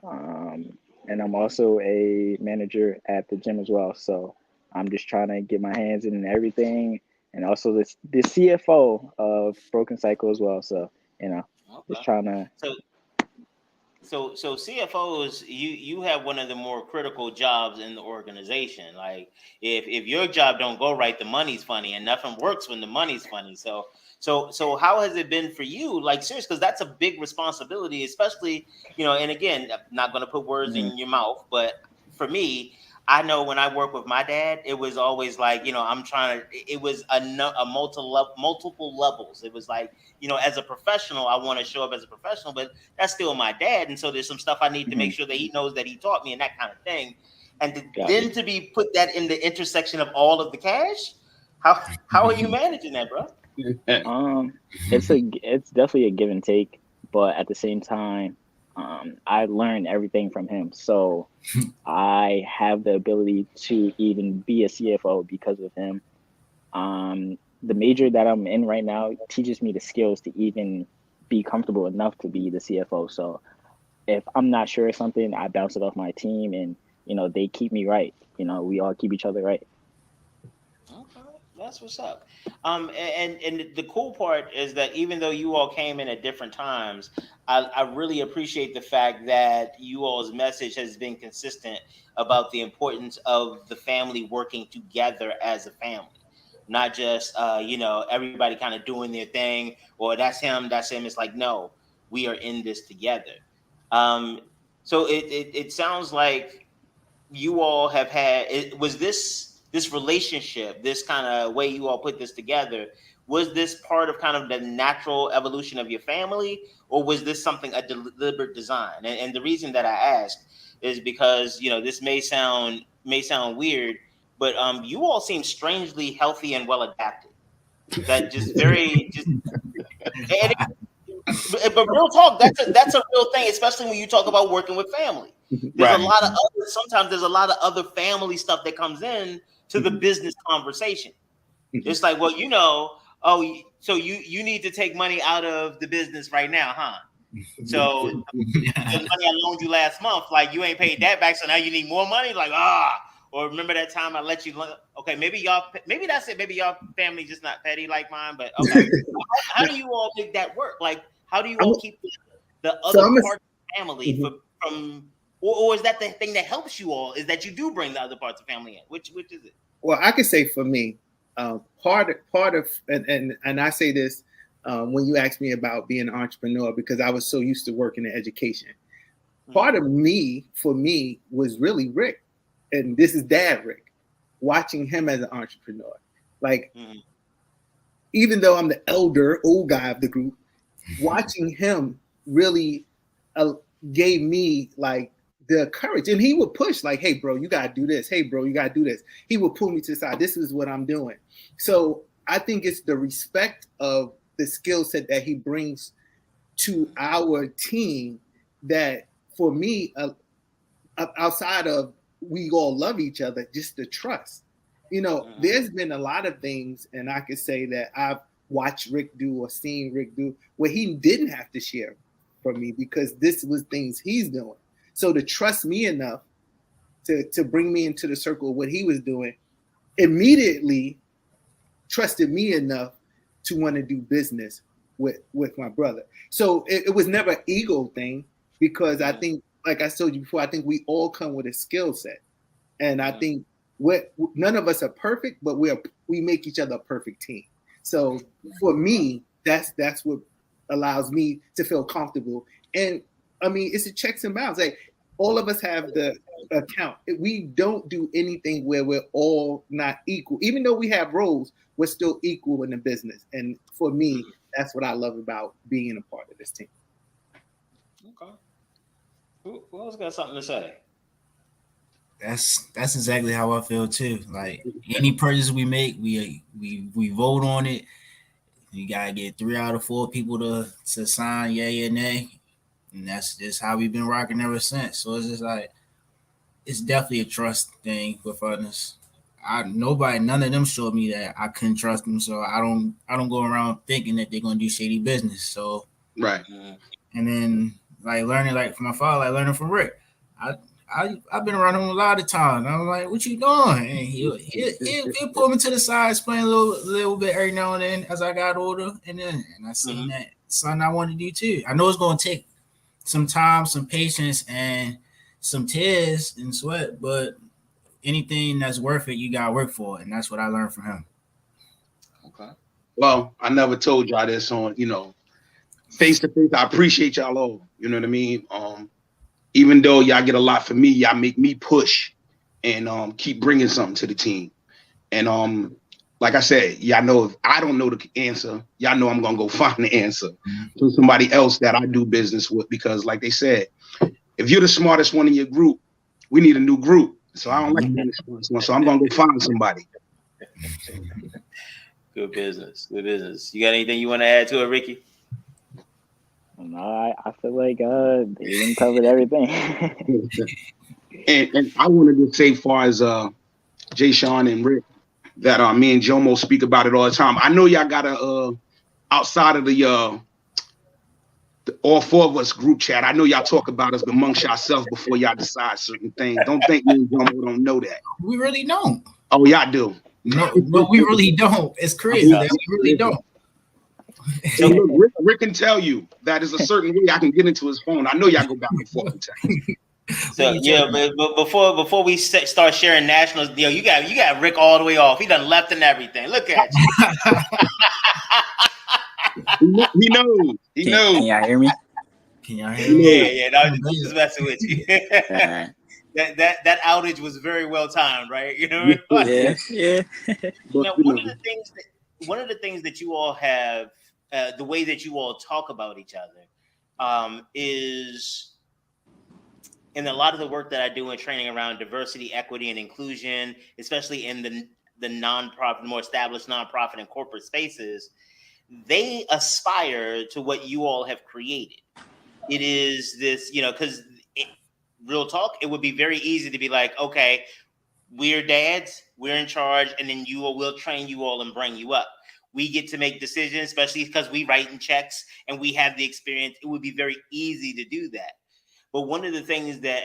And I'm also a manager at the gym as well. So I'm just trying to get my hands in everything, and also the CFO of Broken Cycle as well. So, just trying to. So CFOs, you have one of the more critical jobs in the organization. Like if your job don't go right, the money's funny, and nothing works when the money's funny. So how has it been for you? Like seriously, because that's a big responsibility, especially, and again, I'm not going to put words in your mouth, but for me, I know when I work with my dad, it was always like, I'm trying to, it was a multiple levels. It was like, as a professional, I want to show up as a professional, but that's still my dad. And so there's some stuff I need to make sure that he knows that he taught me and that kind of thing. And then to be put that in the intersection of all of the cash, how are you managing that, bro? It's definitely a give and take, but at the same time, I learned everything from him. So I have the ability to even be a CFO because of him. The major that I'm in right now teaches me the skills to even be comfortable enough to be the CFO. So if I'm not sure of something, I bounce it off my team, and, they keep me right. We all keep each other right. That's what's up. And the cool part is that even though you all came in at different times, I really appreciate the fact that you all's message has been consistent about the importance of the family working together as a family, not just everybody kind of doing their thing, or that's him. It's like, no, we are in this together. So it sounds like you all have had. Was this relationship, this kind of way you all put this together, was this part of kind of the natural evolution of your family, or was this something a deliberate design? And the reason that I ask is because, you know, this may sound weird, but you all seem strangely healthy and well adapted. That just very just. But real talk, that's a real thing, especially when you talk about working with family. There's a lot of sometimes there's a lot of other family stuff that comes in to the business conversation. It's like, well, you know, so you need to take money out of the business right now, huh? So the money I loaned you last month, like you ain't paid that back, so now you need more money. Like, or remember that time I let you? Okay, maybe that's it. Maybe y'all family just not petty like mine, but okay. How do you all make that work? Like, how do you all keep the other part of the family from or is that the thing that helps you all? Is that you do bring the other parts of family in? Which is it? Well, I can say for me, part of and I say this when you ask me about being an entrepreneur, because I was so used to working in education. Part of for me was really Rick, and this is Dad Rick, watching him as an entrepreneur. Like, even though I'm the old guy of the group, watching him really gave me like the courage, and he would push like, hey bro, you gotta do this. Hey bro, you gotta do this. He would pull me to the side. This is what I'm doing. So I think it's the respect of the skill set that he brings to our team that, for me, outside of we all love each other, just the trust. You know, there's been a lot of things, and I could say that I've watched Rick do or seen Rick do where he didn't have to share for me because this was things he's doing. So to trust me enough to bring me into the circle of what he was doing, immediately trusted me enough to want to do business with my brother. So it was never an ego thing, because I think, like I told you before, I think we all come with a skill set. And I think none of us are perfect, but we make each other a perfect team. So for me, that's what allows me to feel comfortable. And I mean, it's a checks and balances. Like, all of us have the account. We don't do anything where we're all not equal. Even though we have roles, we're still equal in the business. And for me, that's what I love about being a part of this team. Okay. Who else got something to say? That's exactly how I feel too. Like, any purchase we make, we vote on it. You gotta get 3 out of 4 people to sign yay or nay. And that's just how we've been rocking ever since. So it's just like, it's definitely a trust thing with us. None of them showed me that I couldn't trust them. So I don't go around thinking that they're gonna do shady business. So right. And then like learning, like from my father, like learning from Rick. I've been around him a lot of times. I'm like, what you doing? And he'll pull me to the side, explain a little bit every now and then as I got older. And I seen that something I want to do too. I know it's gonna take some time, some patience, and some tears and sweat, but anything that's worth it, you gotta work for it, and that's what I learned from him. Okay. Well, I never told y'all this on, face to face. I appreciate y'all all. You know what I mean? Even though y'all get a lot from me, y'all make me push and keep bringing something to the team. And like I said, y'all know if I don't know the answer, y'all know I'm gonna go find the answer to somebody else that I do business with, because like they said, if you're the smartest one in your group, we need a new group. So I don't like being the smartest one. So I'm gonna go find somebody. Good business. Good business. You got anything you want to add to it, Ricky? No, I feel like they covered everything. and I wanted to say, far as Jay Sean and Rick, that me and Jomo speak about it all the time. I know y'all got a outside of the all 4 of us group chat. I know y'all talk about us amongst yourselves before y'all decide certain things. Don't think me and Jomo don't know that. We really don't. Oh, y'all do. No, we really don't. It's crazy that we really don't. So look, Rick can tell you that is a certain way I can get into his phone. I know y'all go back and forth. So yeah, but before we start sharing nationals, you got Rick all the way off. He done left and everything. Look at you. He knows. Can y'all hear me? Yeah. No, just messing with you. That outage was very well timed, right? You know. Yeah. Now, one of the things one of the things that you all have, the way that you all talk about each other, is in a lot of the work that I do in training around diversity, equity, and inclusion, especially in the nonprofit, more established nonprofit and corporate spaces, they aspire to what you all have created. It is this, because real talk, it would be very easy to be like, okay, we're dads, we're in charge, and then we'll train you all and bring you up. We get to make decisions, especially because we write in checks and we have the experience. It would be very easy to do that. But one of the things that,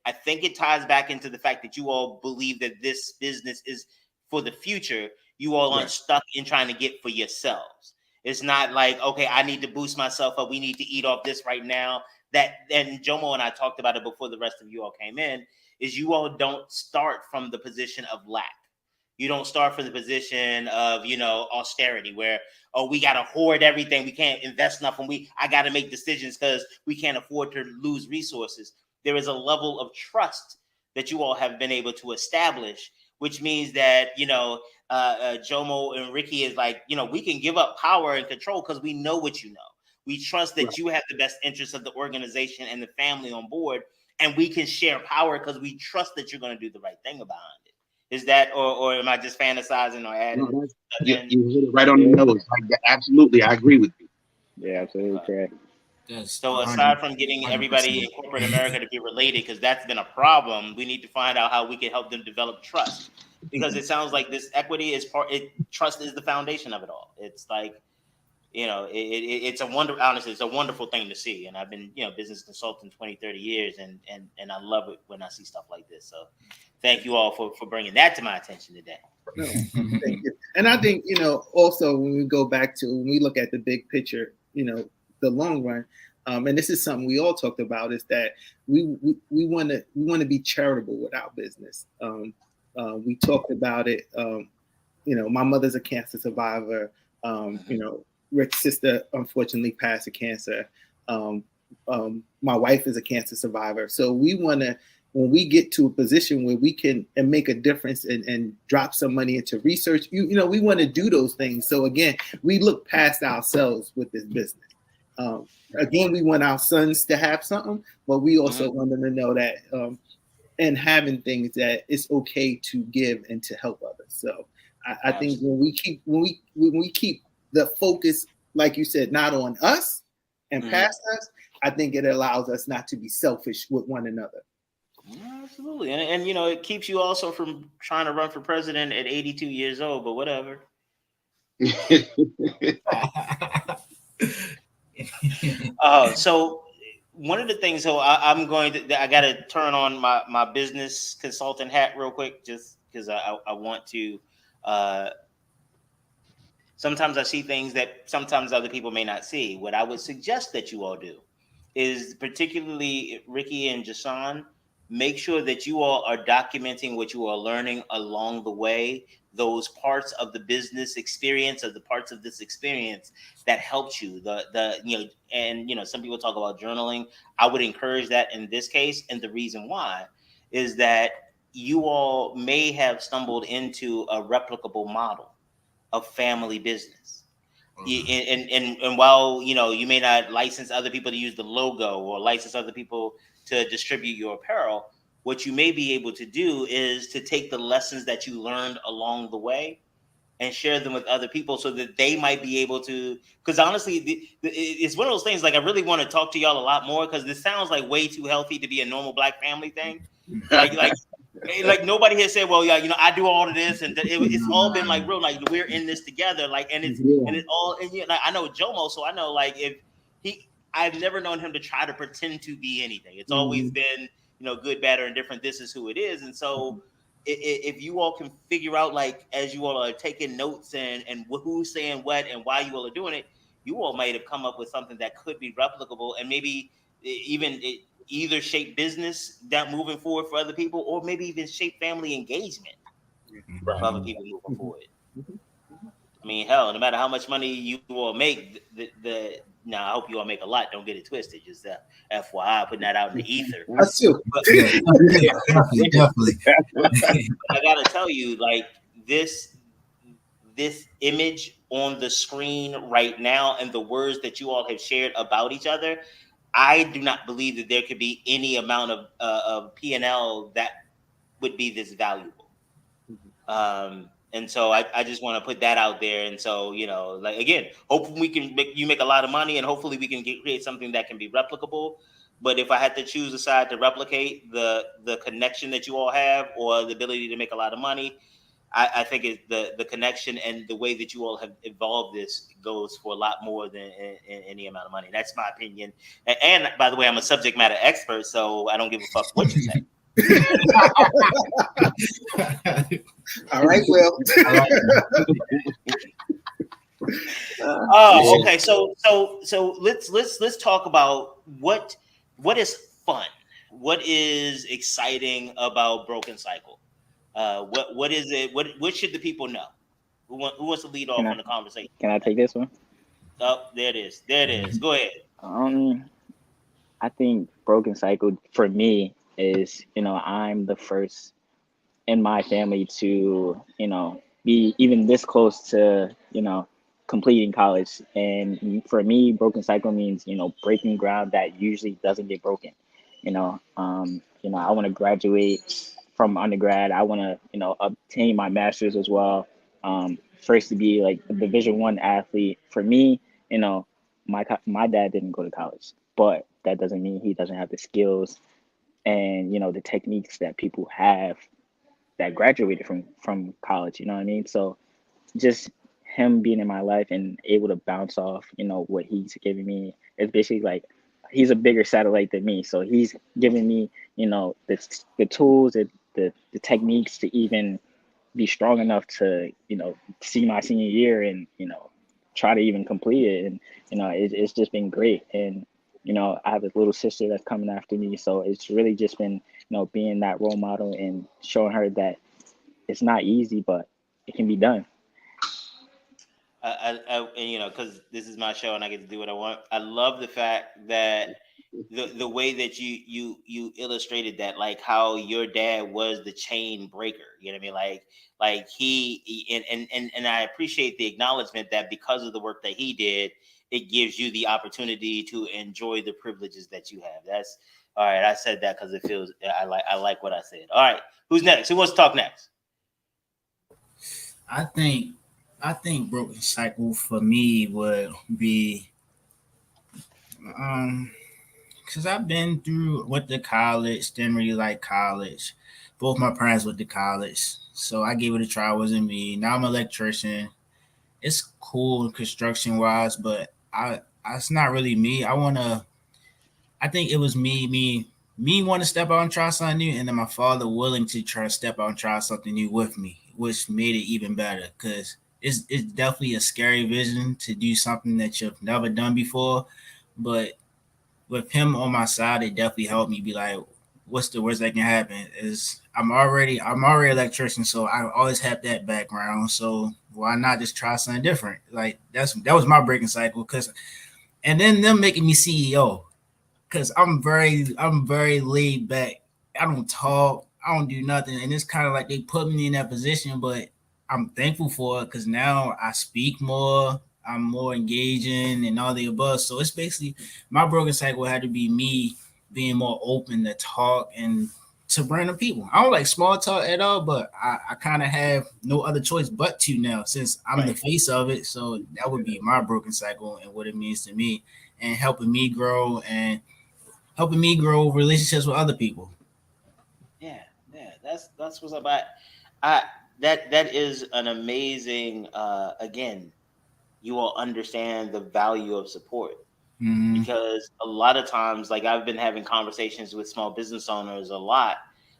I think it ties back into the fact that you all believe that this business is for the future. You all aren't stuck in trying to get for yourselves. It's not like, okay, I need to boost myself up. We need to eat off this right now. And Jomo and I talked about it before the rest of you all came in, is you all don't start from the position of lack. You don't start from the position of, austerity where, oh, we got to hoard everything. We can't invest nothing. I got to make decisions because we can't afford to lose resources. There is a level of trust that you all have been able to establish, which means that, Jomo and Ricky is like, we can give up power and control because we know what you know. We trust that you have the best interests of the organization and the family on board, and we can share power because we trust that you're going to do the right thing behind it. Is that, or am I just fantasizing or adding? No, you hit it right on the nose. Absolutely, I agree with you. Yeah, absolutely correct. So aside from getting everybody in corporate America to be related, because that's been a problem, we need to find out how we can help them develop trust. Because it sounds like this equity is trust is the foundation of it all. It's like, it's honestly, it's a wonderful thing to see. And I've been, business consultant 20, 30 years, and I love it when I see stuff like this. So thank you all for bringing that to my attention today. No, thank you. And I think, also when we go back to, when we look at the big picture, the long run, and this is something we all talked about, is that we want to be charitable with our business. We talked about it. My mother's a cancer survivor. Rick's sister unfortunately passed of cancer. My wife is a cancer survivor. So we want to, when we get to a position where we can and make a difference and drop some money into research, we want to do those things. So again, we look past ourselves with this business. Again, we want our sons to have something, but we also want them to know that and having things that it's okay to give and to help others. So I think when we keep the focus, like you said, not on us and past us, I think it allows us not to be selfish with one another. Absolutely. And it keeps you also from trying to run for president at 82 years old, but whatever. So one of the things, I got to turn on my business consultant hat real quick, just because I want to, sometimes I see things that sometimes other people may not see. What I would suggest that you all do is, particularly Ricky and Jason, make sure that you all are documenting what you are learning along the way, those parts of the business experience or the parts of this experience that helped you. Some people talk about journaling. I would encourage that in this case. And the reason why is that you all may have stumbled into a replicable model of family business. And while you may not license other people to use the logo or license other people to distribute your apparel, what you may be able to do is to take the lessons that you learned along the way and share them with other people so that they might be able to, because honestly, it's one of those things, like, I really want to talk to y'all a lot more, because this sounds like way too healthy to be a normal Black family thing. Like nobody has said, well, yeah, I do all of this, and it's all been like real, like we're in this together, like, and it's all, and I know Jomo, so I know, like, I've never known him to try to pretend to be anything. It's always been, good, bad, or indifferent. This is who it is, and so if you all can figure out, like, as you all are taking notes and who's saying what and why you all are doing it, you all might have come up with something that could be replicable, and maybe even either shape business that moving forward for other people, or maybe even shape family engagement for other people moving forward. I mean, hell, no matter how much money you all make, now I hope you all make a lot. Don't get it twisted. Just FYI, putting that out in the ether. That's true. Definitely. I gotta tell you, like, this this image on the screen right now and the words that you all have shared about each other, I do not believe that there could be any amount of P&L that would be this valuable. And so I just want to put that out there. And so, like, again, hopefully we can make a lot of money, and hopefully we can create something that can be replicable. But if I had to choose a side to replicate the connection that you all have, or the ability to make a lot of money, I think the connection and the way that you all have evolved this goes for a lot more than any amount of money. That's my opinion. And by the way, I'm a subject matter expert, so I don't give a fuck what you say. All right, Will. Oh, okay. So let's talk about what is fun, what is exciting about Broken Cycle. What is it? What should the people know? Who wants to lead off on the conversation? Can I take this one? Oh, there it is. There it is. Go ahead. I think Broken Cycle for me is, I'm the first in my family to, be even this close to, completing college. And for me, Broken Cycle means, breaking ground that usually doesn't get broken. I want to graduate from undergrad. I want to, obtain my master's as well. First to be like a Division I athlete. For me, my dad didn't go to college, but that doesn't mean he doesn't have the skills and the techniques that people have that graduated from college. You know what I mean? So just him being in my life and able to bounce off, what he's giving me is basically like he's a bigger satellite than me. So he's giving me, the tools, the techniques to even be strong enough to, see my senior year and, try to even complete it. And, it's just been great. And, I have a little sister that's coming after me. So it's really just been, being that role model and showing her that it's not easy, but it can be done. And because this is my show and I get to do what I want. I love the fact that the way that you illustrated that, like how your dad was the chain breaker. You know what I mean? Like he and I appreciate the acknowledgement that because of the work that he did, it gives you the opportunity to enjoy the privileges that you have. That's all right. I said that because it feels I like what I said. All right, who's next? Who wants to talk next? I think Broken Cycle for me would be because I've been went to college, didn't really like college. Both my parents went to college, so I gave it a try. It wasn't me. Now I'm an electrician. It's cool construction wise, but it's not really me. I think it was me want to step out and try something new, and then my father willing to try to step out and try something new with me, which made it even better because it's definitely a scary vision to do something that you've never done before. But with him on my side, it definitely helped me be like, what's the worst that can happen? Is I'm already an electrician, so I always have that background. So why not just try something different? Like that was my breaking cycle. And then them making me CEO. Because I'm very laid back. I don't talk. I don't do nothing. And it's kind of like they put me in that position, but I'm thankful for it because now I speak more. I'm more engaging and all the above. So it's basically my broken cycle had to be me being more open to talk and to random people. I don't like small talk at all, but I kind of have no other choice but to now since I'm the face of it. So that would be my broken cycle and what it means to me and helping me grow relationships with other people. Yeah, that's what's up. That is an amazing. Again, you will understand the value of support because a lot of times, like I've been having conversations with small business owners a lot,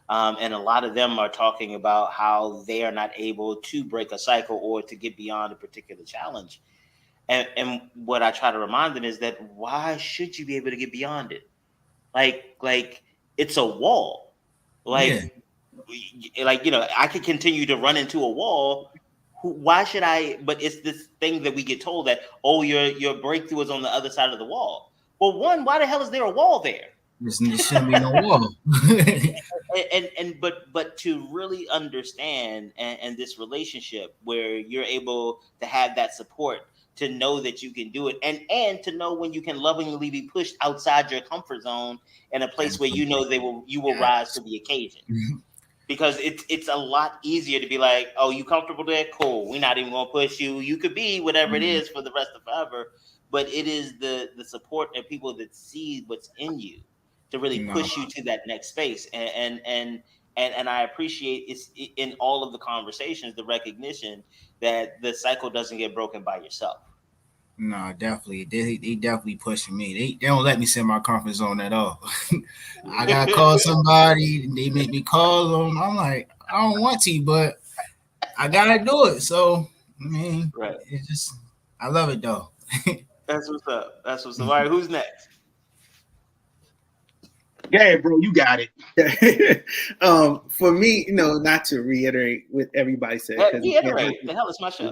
and a lot of them are talking about how they are not able to break a cycle or to get beyond a particular challenge. And what I try to remind them is that why should you be able to get beyond it? Like it's a wall. Like I could continue to run into a wall. Why should I? But it's this thing that we get told that your breakthrough is on the other side of the wall. Well, one, why the hell is there a wall there? There shouldn't be no wall. But to really understand and this relationship where you're able to have that support, to know that you can do it, and to know when you can lovingly be pushed outside your comfort zone in a place where you know you will rise to the occasion. Because it's a lot easier to be like, oh, you comfortable there? Cool. We're not even gonna push you. You could be whatever it is for the rest of forever. But it is the support and people that see what's in you to really push you to that next space. And I appreciate it's in all of the conversations, the recognition that the cycle doesn't get broken by yourself. No, definitely. They definitely pushing me. They don't let me sit in my comfort zone at all. I gotta call somebody. They make me call them. I'm like, I don't want to, but I gotta do it. So I mean, it's just, I love it though. That's what's up. That's what's up. All right, who's next? Yeah, bro, you got it. For me, not to reiterate what everybody said. Reiterate. The hell is my show?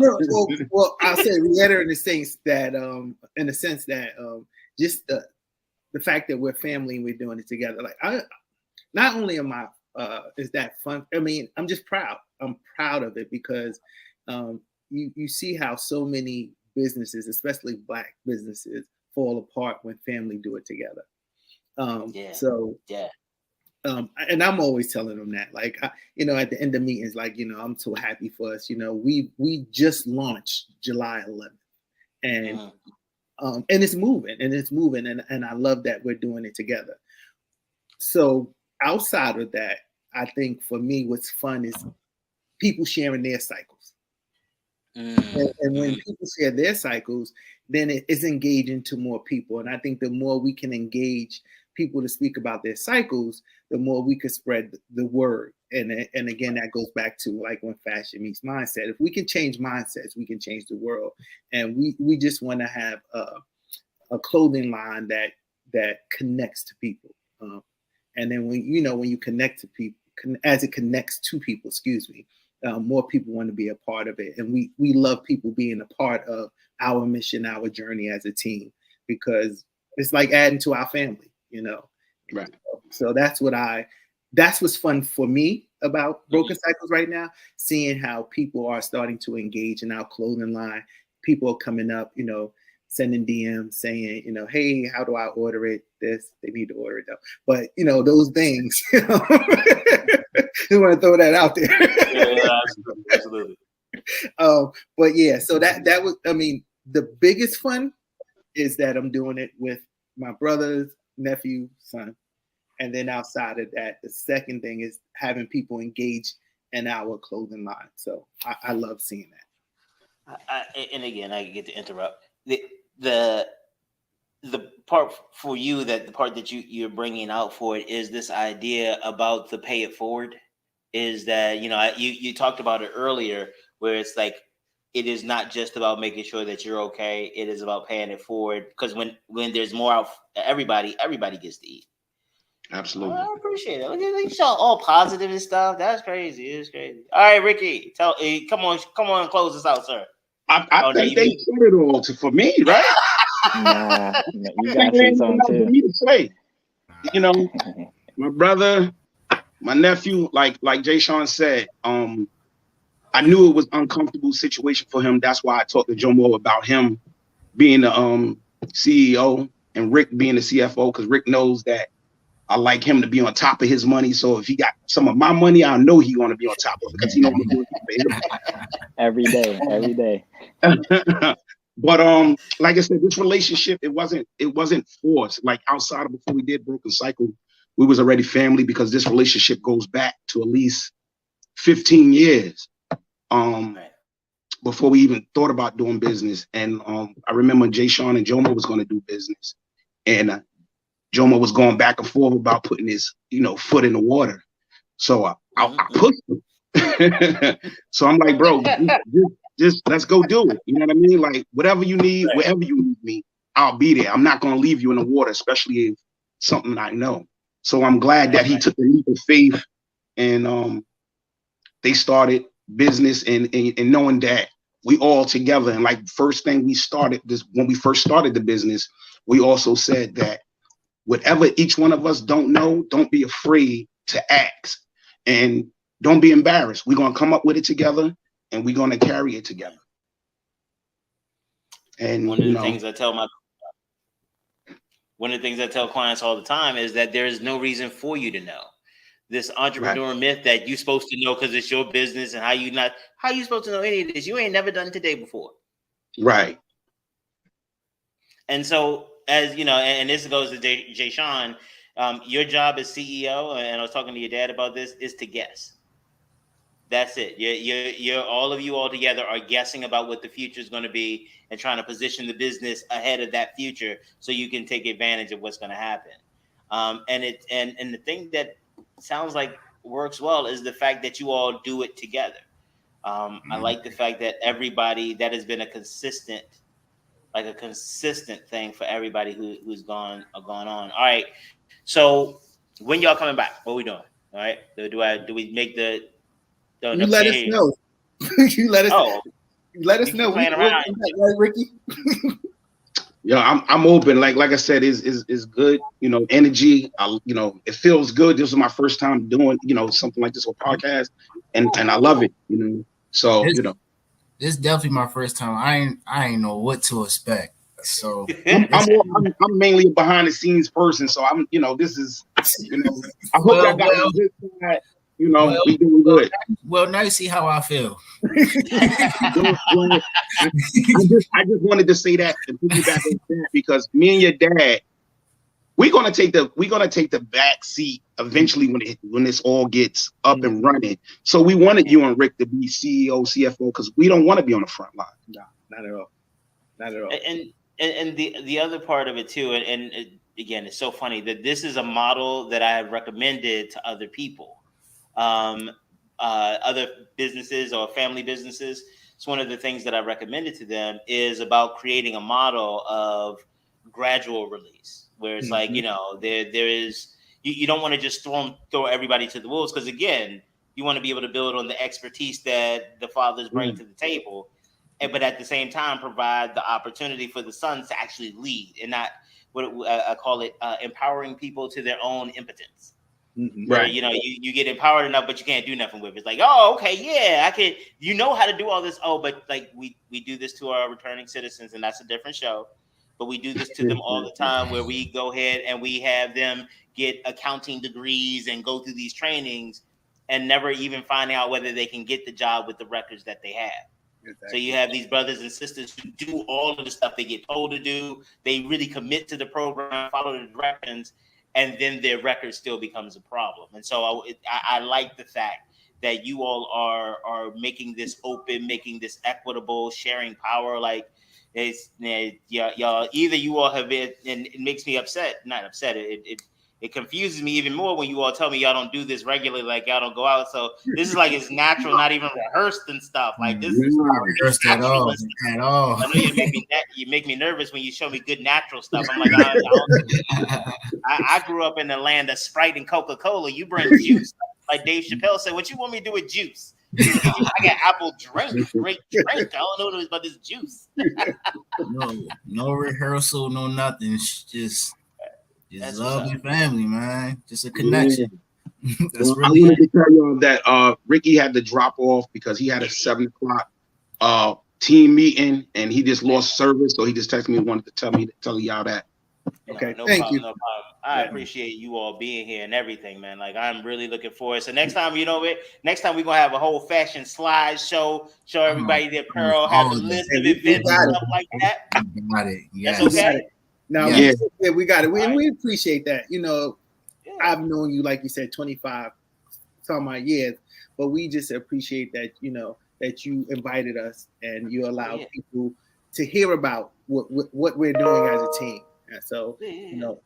Well, I'll say reiterate in the sense that, just the fact that we're family and we're doing it together. Like, not only am I, is that fun? I mean, I'm just proud. I'm proud of it because you see how so many businesses, especially Black businesses, fall apart when family do it together. And I'm always telling them that, like, at the end of meetings, like, I'm so happy for us. We just launched July 11th, and it's moving, and I love that we're doing it together. So outside of that, I think for me, what's fun is people sharing their cycles. And when people share their cycles, then it is engaging to more people. And I think the more we can engage people to speak about their cycles, the more we can spread the word. And again, that goes back to like when fashion meets mindset. If we can change mindsets, we can change the world. And we just want to have a clothing line that connects to people. And then when you connect to people, as it connects to people, more people want to be a part of it. And we love people being a part of our mission, our journey as a team, because it's like adding to our family, Right. So that's what's fun for me about Broken Cycles right now, seeing how people are starting to engage in our clothing line. People are coming up, sending DMs saying, hey, how do I order it? They need to order it though. But those things, just want to throw that out there. Yeah, absolutely. But yeah, so that was, the biggest fun is that I'm doing it with my brother's nephew, son. And then outside of that, the second thing is having people engage in our clothing line. So I love seeing that. And again, I get to interrupt. The part for you, the part that you're bringing out for it is this idea about the pay it forward. Is that, you talked about it earlier, where it's like, it is not just about making sure that you're okay. It is about paying it forward, because when there's more out, everybody gets to eat. Absolutely. I appreciate it. Look at you, all positive and stuff. That's crazy. It's crazy. All right, Ricky, come on, and close this out, sir. I think they said it all for me, right? Nah, you got to say something too. For me to say, my brother, my nephew, like Jay Sean said, I knew it was an uncomfortable situation for him. That's why I talked to Jomo about him being the CEO and Rick being the CFO, because Rick knows that I like him to be on top of his money. So if he got some of my money, I know he's going to be on top of it, because he knows I'm doing it every day. But like I said, this relationship, it wasn't forced. Like outside of before we did Broken Cycle, we was already family, because this relationship goes back to at least 15 years before we even thought about doing business. And I remember Jay Sean and Jomo was going to do business, and Jomo was going back and forth about putting his foot in the water. So I pushed him. So I'm like, bro, just let's go do it. You know what I mean? Like, whatever you need, wherever you need me, I'll be there. I'm not going to leave you in the water, especially if something I know. So I'm glad that he took the leap of faith, and they started business, and knowing that we all together. And like, first thing we started this, when we first started the business, we also said that whatever each one of us don't know, don't be afraid to ask, and don't be embarrassed. We're gonna come up with it together, and we're gonna carry it together. And one of the things I tell clients all the time is that there is no reason for you to know. This entrepreneur myth that you're supposed to know because it's your business, and how you supposed to know any of this? You ain't never done today before. Right. And so, as you know, and this goes to Jay Sean, your job as CEO, and I was talking to your dad about this, is to guess. That's it. You're all of you all together are guessing about what the future is going to be and trying to position the business ahead of that future so you can take advantage of what's going to happen. And the thing that sounds like works well is the fact that you all do it together. I like the fact that everybody, that has been a consistent thing for everybody who's gone on. All right. So when y'all coming back? What are we doing? All right. Do we make the you let us know. You let us know. Playing around. Right, Ricky? Yeah, I'm open. Like I said, is good. You know, energy. It feels good. This was my first time doing, something like this with podcast, and I love it. So this is definitely my first time. I ain't know what to expect. So I'm mainly a behind the scenes person. So I'm, this is, I hope I got a good side. We doing good. Well, now you see how I feel. I just wanted to say that and piggyback on that, because me and your dad, we're gonna take the back seat eventually when this all gets up and running. So we wanted you and Rick to be CEO, CFO, because we don't want to be on the front line. No, not at all. Not at all. And the other part of it too, and again, it's so funny that this is a model that I have recommended to other people. Other businesses or family businesses. It's one of the things that I recommended to them is about creating a model of gradual release, where it's like, there is, you don't want to just throw everybody to the wolves, because again, you want to be able to build on the expertise that the fathers bring to the table, but at the same time provide the opportunity for the sons to actually lead, and not what I call it, empowering people to their own impotence. Where, Right. You get empowered enough, but you can't do nothing with it. It's like, oh, okay, yeah, I can. How to do all this. Oh, but like we do this to our returning citizens, and that's a different show. But we do this to them all the time, where we go ahead and we have them get accounting degrees and go through these trainings, and never even find out whether they can get the job with the records that they have. Exactly. So you have these brothers and sisters who do all of the stuff they get told to do. They really commit to the program, follow the directions, and then their record still becomes a problem. And so I like the fact that you all are making this open, making this equitable, sharing power. Like, y'all, either you all have been, and it makes me upset, not upset. It confuses me even more when you all tell me y'all don't do this regularly, like y'all don't go out. So this is like, it's natural, not even rehearsed and stuff. Like, this is not rehearsed at all. I know you make me nervous when you show me good natural stuff. I'm like, I grew up in the land of Sprite and Coca-Cola. You bring juice, like Dave Chappelle said. What you want me to do with juice? I got apple drink, great drink. I don't know what it is about this juice. No rehearsal, no nothing. It's just love your family, man. Just a connection. That's I wanted to tell y'all that Ricky had to drop off because he had a 7 o'clock team meeting, and he just lost service. So he just texted me, wanted to tell y'all that. Okay, no thank problem, you. No problem. I appreciate you all being here and everything, man. Like, I'm really looking forward. So next time, next time we're gonna have a whole fashion slideshow, show everybody the apparel, have a list of events and stuff like that. Got it. That's okay. No, we got it. We appreciate that. I've known you, like you said, 25 some odd years, but we just appreciate that, that you invited us and you allowed people to hear about what we're doing as a team. And so,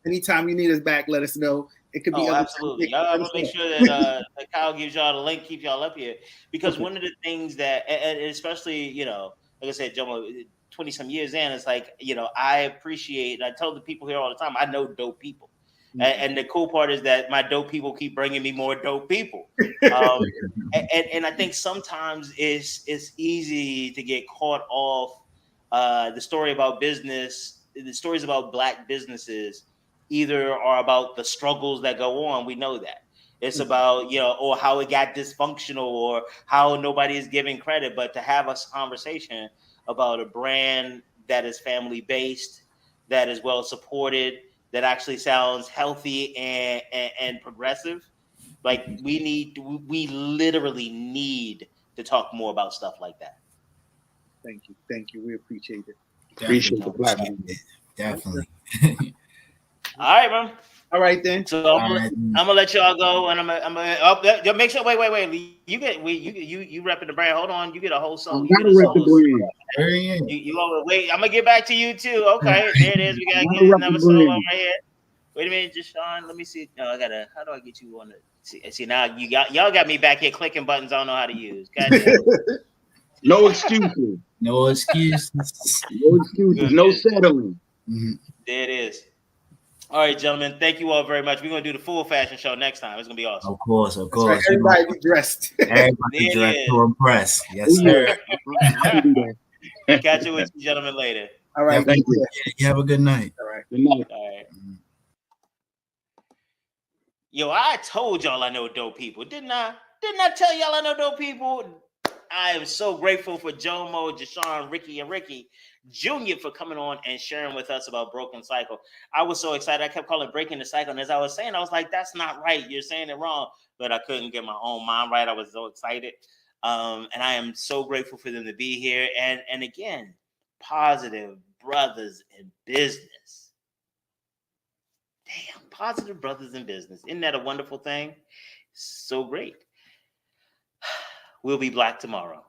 anytime you need us back, let us know. It could be absolutely. Y'all gonna make sure that Kyle gives y'all the link, keep y'all up here, because one of the things that, and especially, like I said, Jomo, 20 some years in, it's like, I appreciate. I tell the people here all the time, I know dope people, and the cool part is that my dope people keep bringing me more dope people. And I think sometimes it's easy to get caught off the story about business. The stories about Black businesses either are about the struggles that go on. We know that. It's about, or how it got dysfunctional or how nobody is giving credit. But to have a conversation about a brand that is family based, that is well supported, that actually sounds healthy and progressive, like we literally need to talk more about stuff like that. Thank you. We appreciate it. Appreciate the platform. Definitely. All right, man. All right then. So I'm gonna let y'all go, and I'm gonna make sure. Wait. You repping the brand. Hold on. You get a whole solo. You get a solo. You wait. I'm gonna get back to you too. Okay, there it is. We gotta get another solo right here. Wait a minute, just Sean. Let me see. No, I gotta. How do I get you on the? See now y'all got me back here clicking buttons I don't know how to use. Goddamn. No excuses. No excuses. No excuses. No settling. Mm-hmm. There it is. All right, gentlemen. Thank you all very much. We're gonna do the full fashion show next time. It's gonna be awesome. Of course. Right. Everybody be dressed. Everybody dressed to impress. Yes, sir. Catch you with you, gentlemen, later. All right. Thank you. You have a good night. All right. Good night. All right. Yo, I told y'all I know dope people, didn't I? Didn't I tell y'all I know dope people? I am so grateful for Jomo, Jashawn, Ricky, and Ricky Jr. for coming on and sharing with us about Broken Cycle. I was so excited. I kept calling Breaking the Cycle. And as I was saying, I was like, that's not right. You're saying it wrong. But I couldn't get my own mind right. I was so excited. And I am so grateful for them to be here. And again, positive brothers in business. Damn, positive brothers in business. Isn't that a wonderful thing? So great. We'll be black tomorrow.